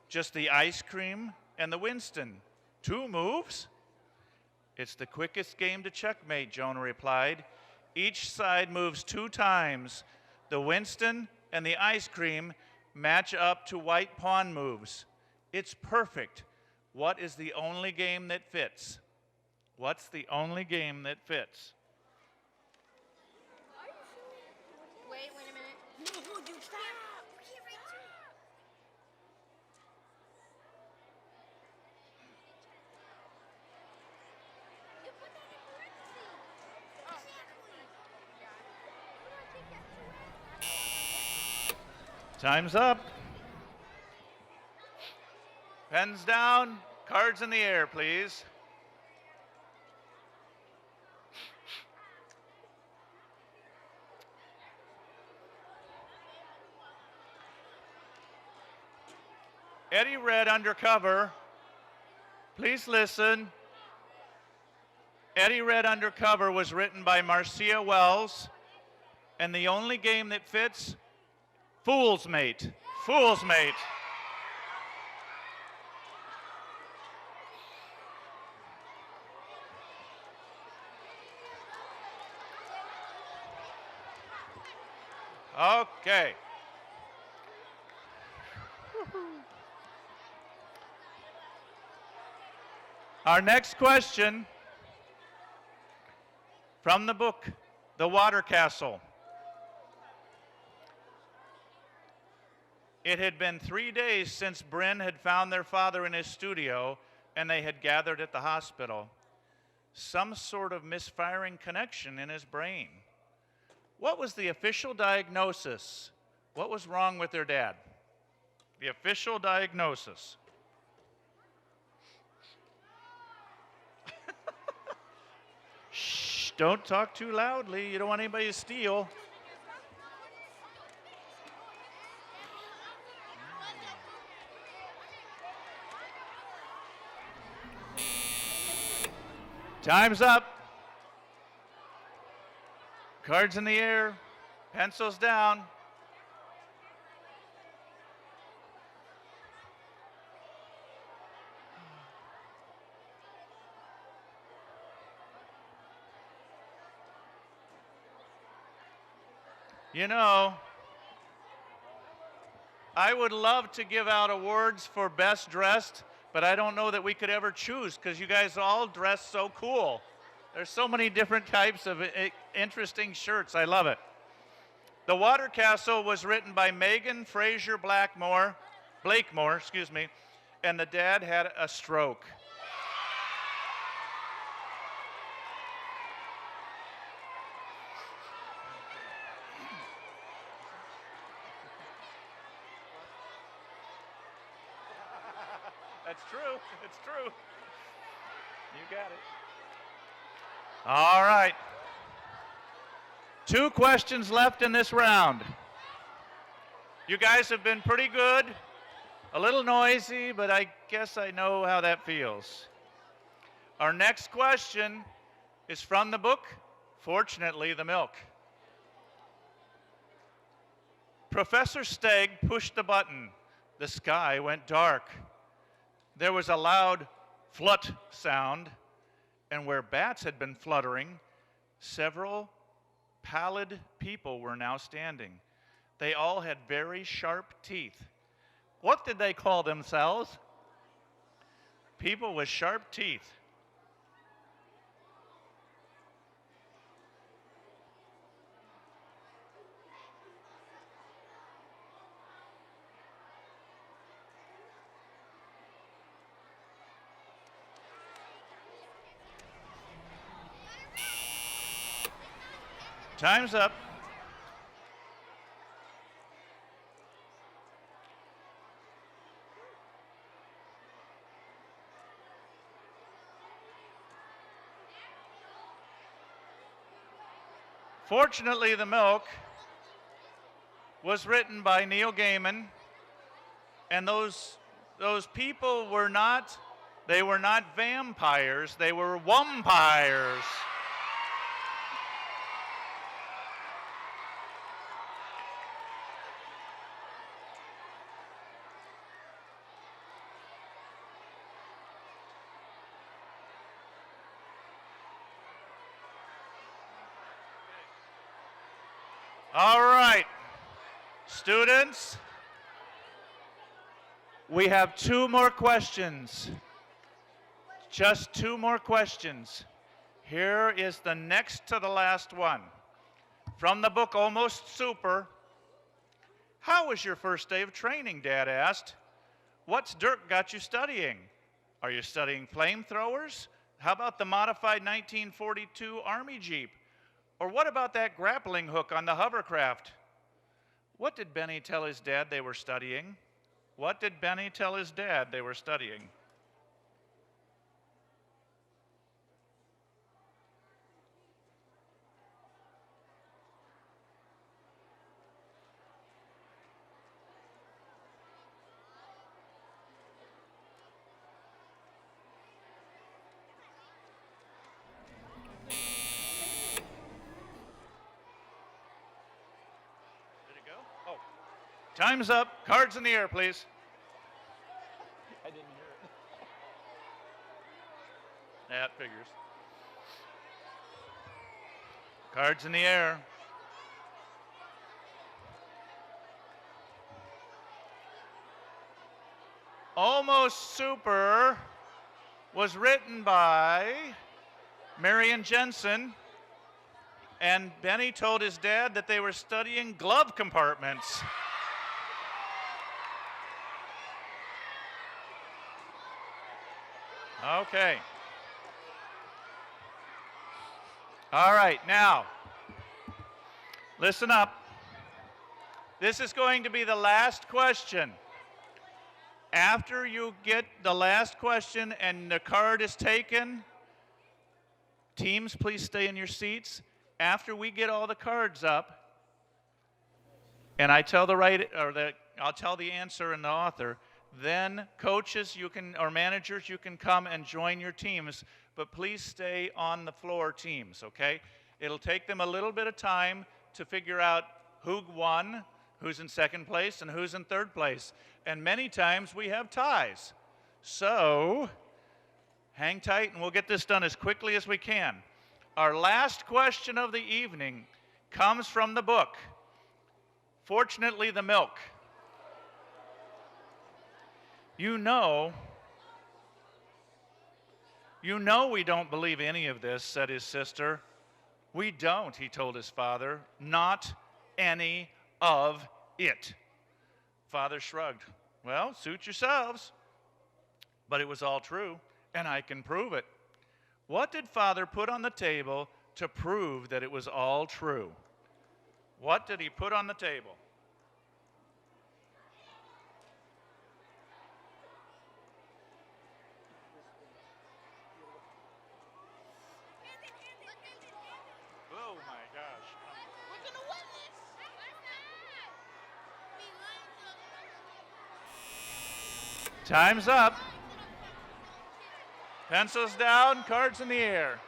just the ice cream and the Winston. 2 moves? It's the quickest game to checkmate, Jonah replied. Each side moves 2 times. The Winston and the ice cream match up to white pawn moves. It's perfect. What is the only game that fits? What's the only game that fits? Wait a minute. No, you stop. You put that in parentheses. Exactly. Time's up. Pens down, cards in the air, please. Eddie Read Undercover. Please listen. Eddie Read Undercover was written by Marcia Wells, and the only game that fits, Fool's Mate. Fool's Mate. Okay. Our next question from the book, The Water Castle. It had been 3 days since Bryn had found their father in his studio, and they had gathered at the hospital. Some sort of misfiring connection in his brain. What was the official diagnosis? What was wrong with their dad? The official diagnosis. Shh, don't talk too loudly. You don't want anybody to steal. Time's up. Cards in the air, pencils down. You know, I would love to give out awards for best dressed, but I don't know that we could ever choose because you guys all dress so cool. There's so many different types of interesting shirts. I love it. The Water Castle was written by Megan Fraser Blakemore, and the dad had a stroke. That's true. It's true. You got it. All right. 2 questions left in this round. You guys have been pretty good. A little noisy, but I guess I know how that feels. Our next question is from the book, Fortunately, the Milk. Professor Stagg pushed the button. The sky went dark. There was a loud flut sound, and where bats had been fluttering, several pallid people were now standing. They all had very sharp teeth. What did they call themselves? People with sharp teeth. Time's up. Fortunately, The Milk was written by Neil Gaiman, and those people were not, they were not vampires, they were wumpires. All right, students, we have 2 more questions. Just 2 more questions. Here is the next to the last one. From the book Almost Super. How was your first day of training, Dad asked. What's Dirk got you studying? Are you studying flamethrowers? How about the modified 1942 Army Jeep? Or what about that grappling hook on the hovercraft? What did Benny tell his dad they were studying? What did Benny tell his dad they were studying? Time's up. Cards in the air, please. I didn't hear it. That figures. Cards in the air. Almost Super was written by Marion Jensen, and Benny told his dad that they were studying glove compartments. Okay. All right, now, listen up. This is going to be the last question. After you get the last question and the card is taken, teams, please stay in your seats. After we get all the cards up, and I tell I'll tell the answer and the author, then coaches, or managers, you can come and join your teams, but please stay on the floor teams, okay? It'll take them a little bit of time to figure out who won, who's in second place, and who's in third place. And many times we have ties. So, hang tight and we'll get this done as quickly as we can. Our last question of the evening comes from the book, Fortunately, The Milk. You know we don't believe any of this, said his sister. We don't, he told his father. Not any of it. Father shrugged. Well, suit yourselves. But it was all true, and I can prove it. What did Father put on the table to prove that it was all true? What did he put on the table? Oh my gosh. We're gonna win this. Time's up. Pencils down, cards in the air.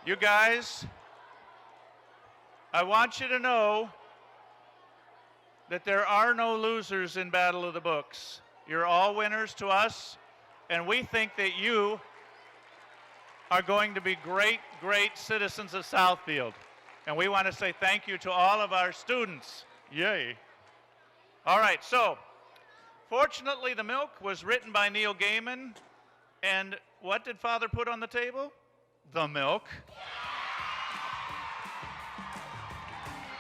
You guys, I want you to know that there are no losers in Battle of the Books. You're all winners to us, and we think that you are going to be great, great citizens of Southfield. And we want to say thank you to all of our students. Yay. All right, so Fortunately, The Milk was written by Neil Gaiman. And what did Father put on the table? The milk.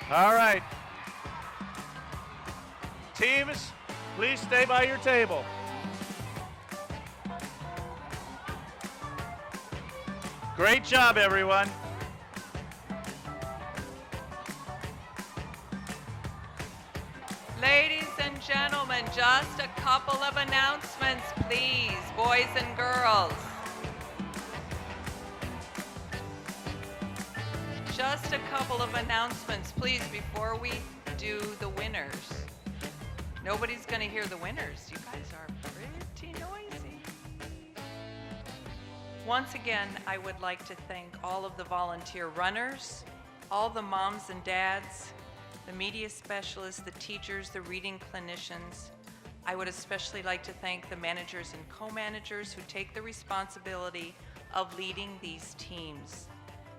All right. Teams, please stay by your table. Great job, everyone. Ladies and gentlemen, just a couple of announcements, please, boys and girls. Just a couple of announcements, please, before we do the winners. Nobody's going to hear the winners. You guys are pretty noisy. Once again, I would like to thank all of the volunteer runners, all the moms and dads, the media specialists, the teachers, the reading clinicians. I would especially like to thank the managers and co-managers who take the responsibility of leading these teams.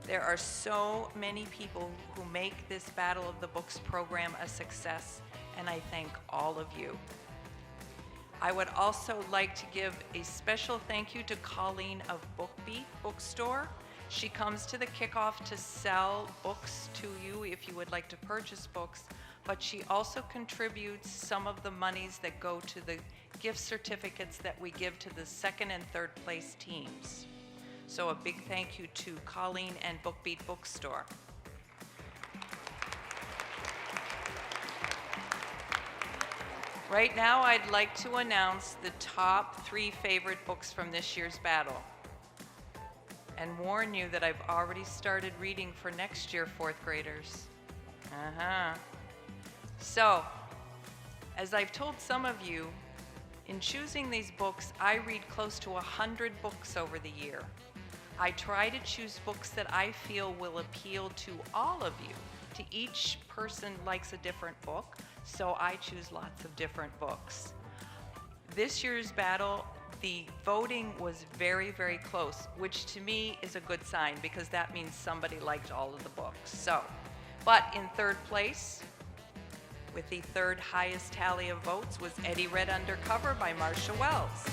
There are so many people who make this Battle of the Books program a success, and I thank all of you. I would also like to give a special thank you to Colleen of BookBeat Bookstore. She comes to the kickoff to sell books to you if you would like to purchase books, but she also contributes some of the monies that go to the gift certificates that we give to the second and third place teams. So a big thank you to Colleen and BookBeat Bookstore. Right now, I'd like to announce the top 3 favorite books from this year's battle and warn you that I've already started reading for next year, 4th graders. So, as I've told some of you, in choosing these books, I read close to 100 books over the year. I try to choose books that I feel will appeal to all of you. To each person likes a different book, so I choose lots of different books. This year's battle, the voting was very, very close, which to me is a good sign because that means somebody liked all of the books. So, but in 3rd place, with the 3rd highest tally of votes, was Eddie Read Undercover by Marcia Wells.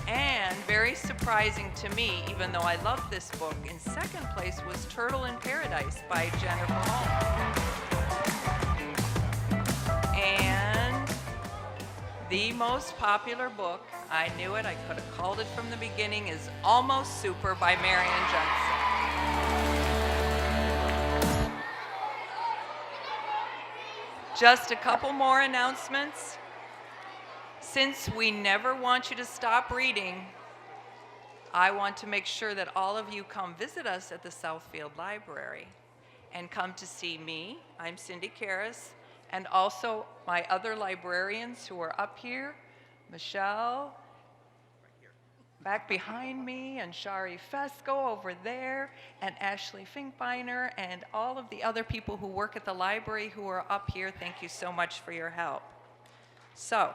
And very surprising to me, even though I love this book, in 2nd place was Turtle in Paradise by Jennifer Holmes. And the most popular book, I knew it, I could have called it from the beginning, is Almost Super by Marian Judson. Just a couple more announcements. Since we never want you to stop reading, I want to make sure that all of you come visit us at the Southfield Library and come to see me. I'm Cindy Karras, and also my other librarians who are up here, Michelle, back behind me, and Shari Fesco over there, and Ashley Finkbeiner, and all of the other people who work at the library who are up here. Thank you so much for your help. So,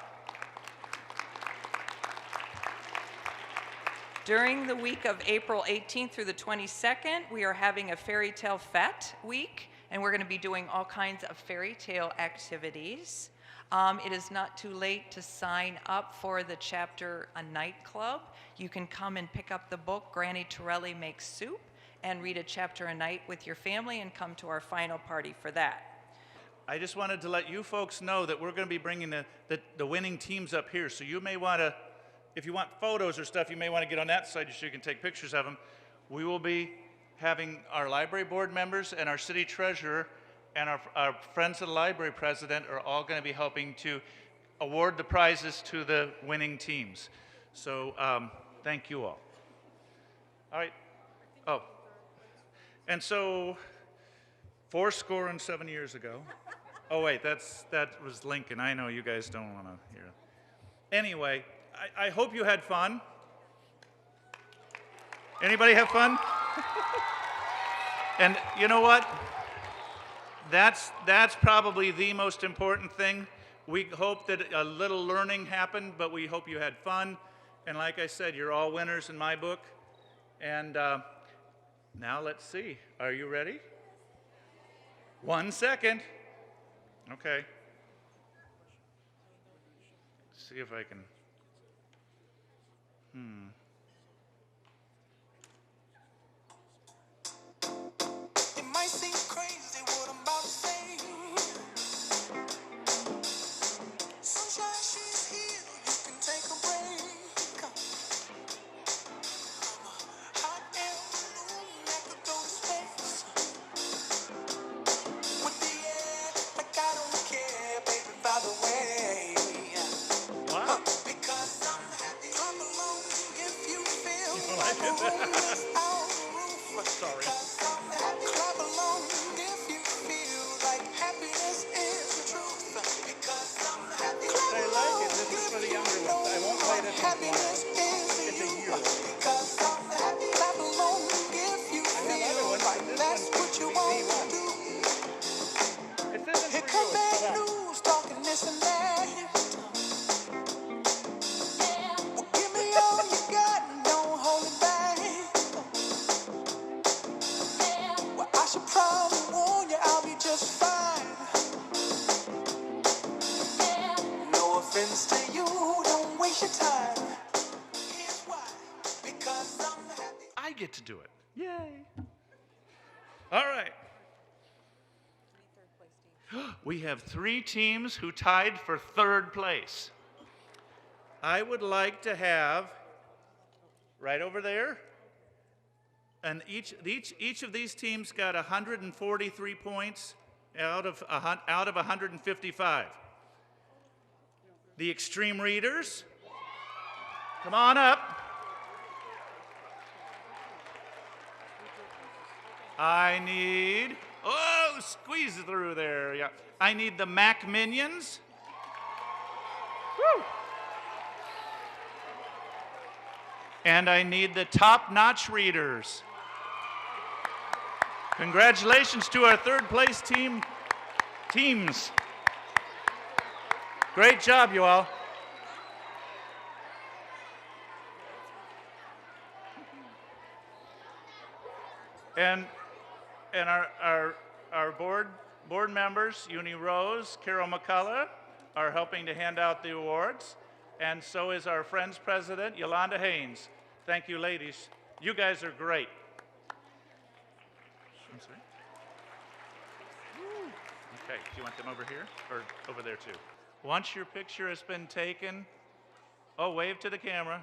during the week of April 18th through the 22nd, we are having a fairy tale fete week, and we're going to be doing all kinds of fairy tale activities. It is not too late to sign up for the Chapter a Night Club. You can come and pick up the book, Granny Torelli Makes Soup, and read a chapter a night with your family and come to our final party for that. I just wanted to let you folks know that we're going to be bringing the winning teams up here. So you may want to, if you want photos or stuff, you may want to get on that side so you can take pictures of them. We will be having our library board members and our city treasurer and our Friends of the Library president are all going to be helping to award the prizes to the winning teams. So thank you all. All right. Oh. And so 7 years ago. Oh wait, that was Lincoln. I know you guys don't want to hear it. Anyway, I hope you had fun. Anybody have fun? And you know what? That's probably the most important thing. We hope that a little learning happened, but we hope you had fun. And like I said, you're all winners in my book. And now let's see. Are you ready? 1 second. Okay. Let's see if I can. It might seem crazy. happiness is the truth. Because I'm happy. They like it. This is for the younger ones. I won't play this one Happiness tomorrow. is the It's a youth. year old. Because I'm happy. Clap along if you I have other feel ones, like but this that's one what seems to you be want the to one. do. This isn't Here for come you. bad It's for them. news, talking this and that. Well, give me all you got and don't hold it back. Well, I should probably warn you, I'll be just fine. No offense to you, don't waste your time. Here's why. Because I'm happy. I get to do it. Yay. All right. We have 3 teams who tied for 3rd place. I would like to have, right over there, and each of these teams got 143 points out of 155. The extreme readers, come on up. I need, squeeze through there. Yeah. I need the Mac Minions. Woo. And I need the top-notch readers. Congratulations to our 3rd place teams. Great job, you all. And our board members, Uni Rose, Carol McCullough, are helping to hand out the awards, and so is our Friends President, Yolanda Haynes. Thank you, ladies. You guys are great. I'm sorry? Okay, do you want them over here or over there too? Once your picture has been taken, wave to the camera.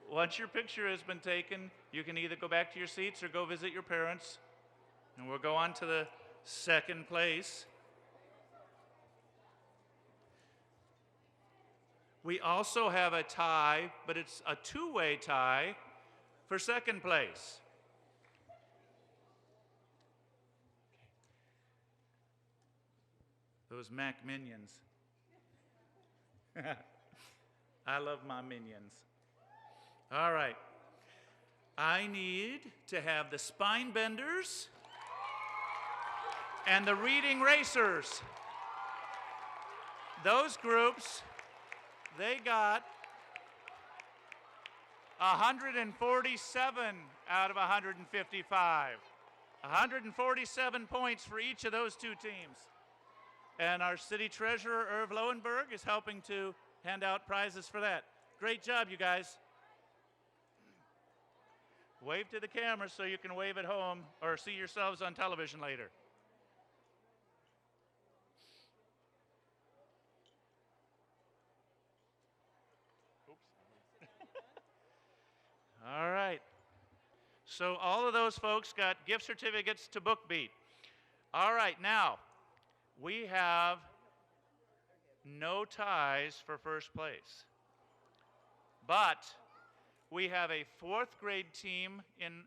Once your picture has been taken, you can either go back to your seats or go visit your parents. And we'll go on to the 2nd place. We also have a tie, but it's a 2-way tie for 2nd place. Those Mac Minions. I love my minions. All right. I need to have the Spine Benders and the Reading Racers. Those groups, they got 147 out of 155. 147 points for each of those 2 teams. And our city treasurer, Irv Lowenberg, is helping to hand out prizes for that. Great job, you guys. Wave to the camera so you can wave at home or see yourselves on television later. All right. So all of those folks got gift certificates to BookBeat. All right, now we have no ties for 1st place. But we have a 4th grade team in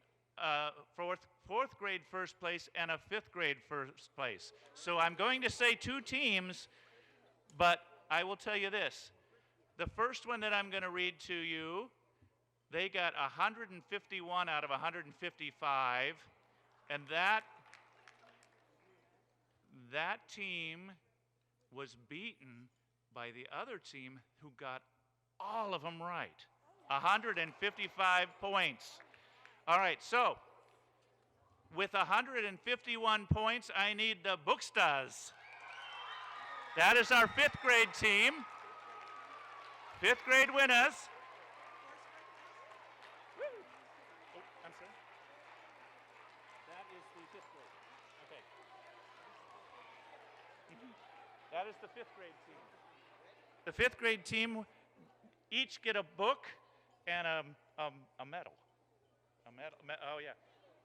fourth grade 1st place and a 5th grade 1st place. So I'm going to say 2 teams, but I will tell you this. The first one that I'm going to read to you, they got 151 out of 155, and that team was beaten by the other team who got all of them right. 155 points. All right, so with 151 points, I need the Bookstars. That is our 5th grade team. 5th grade winners. Oh, I'm sorry. That is the 5th grade. Okay. That is the 5th grade team. The 5th grade team each get a book and a medal. Oh, yeah.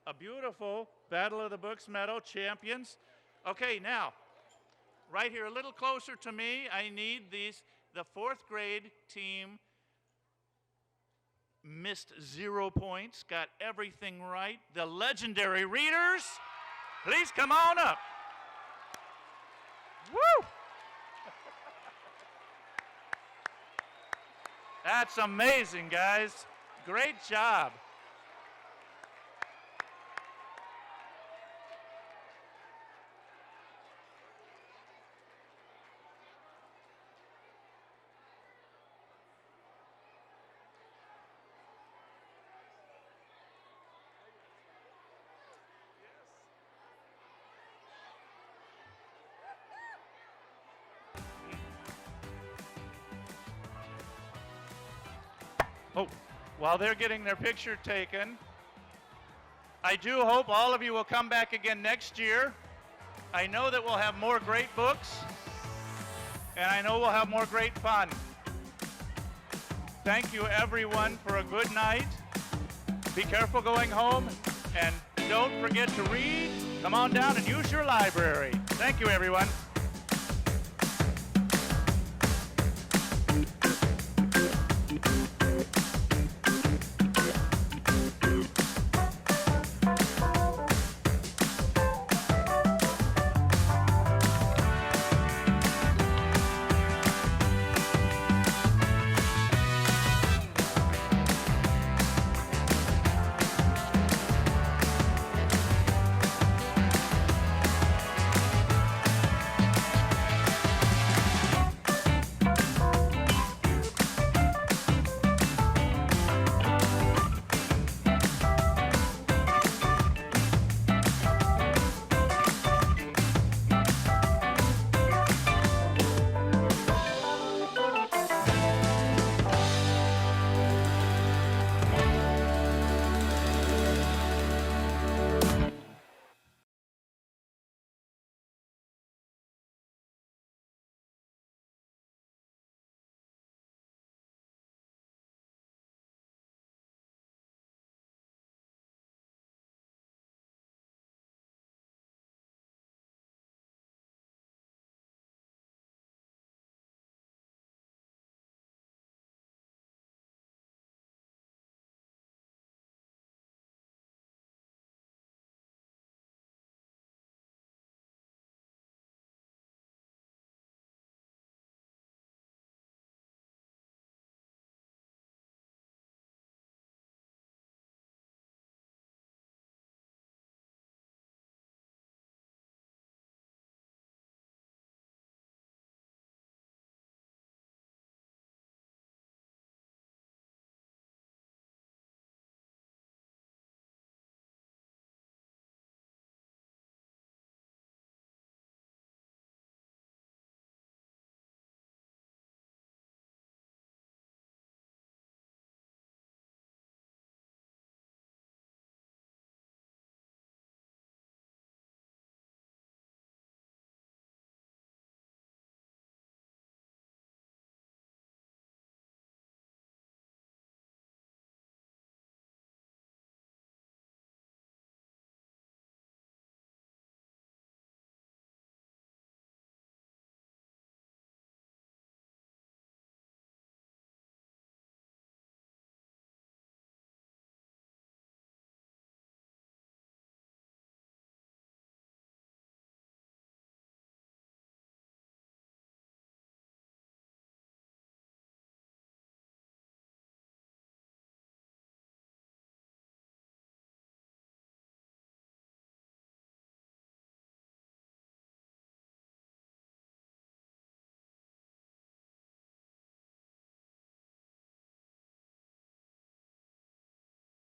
A beautiful Battle of the Books medal, champions. Okay, now, right here, a little closer to me, I need these. The 4th grade team missed 0 points, got everything right. The legendary readers, please come on up. That's amazing, guys. Great job. Oh, while they're getting their picture taken, I do hope all of you will come back again next year. I know that we'll have more great books, and I know we'll have more great fun. Thank you, everyone, for a good night. Be careful going home, and don't forget to read. Come on down and use your library. Thank you, everyone.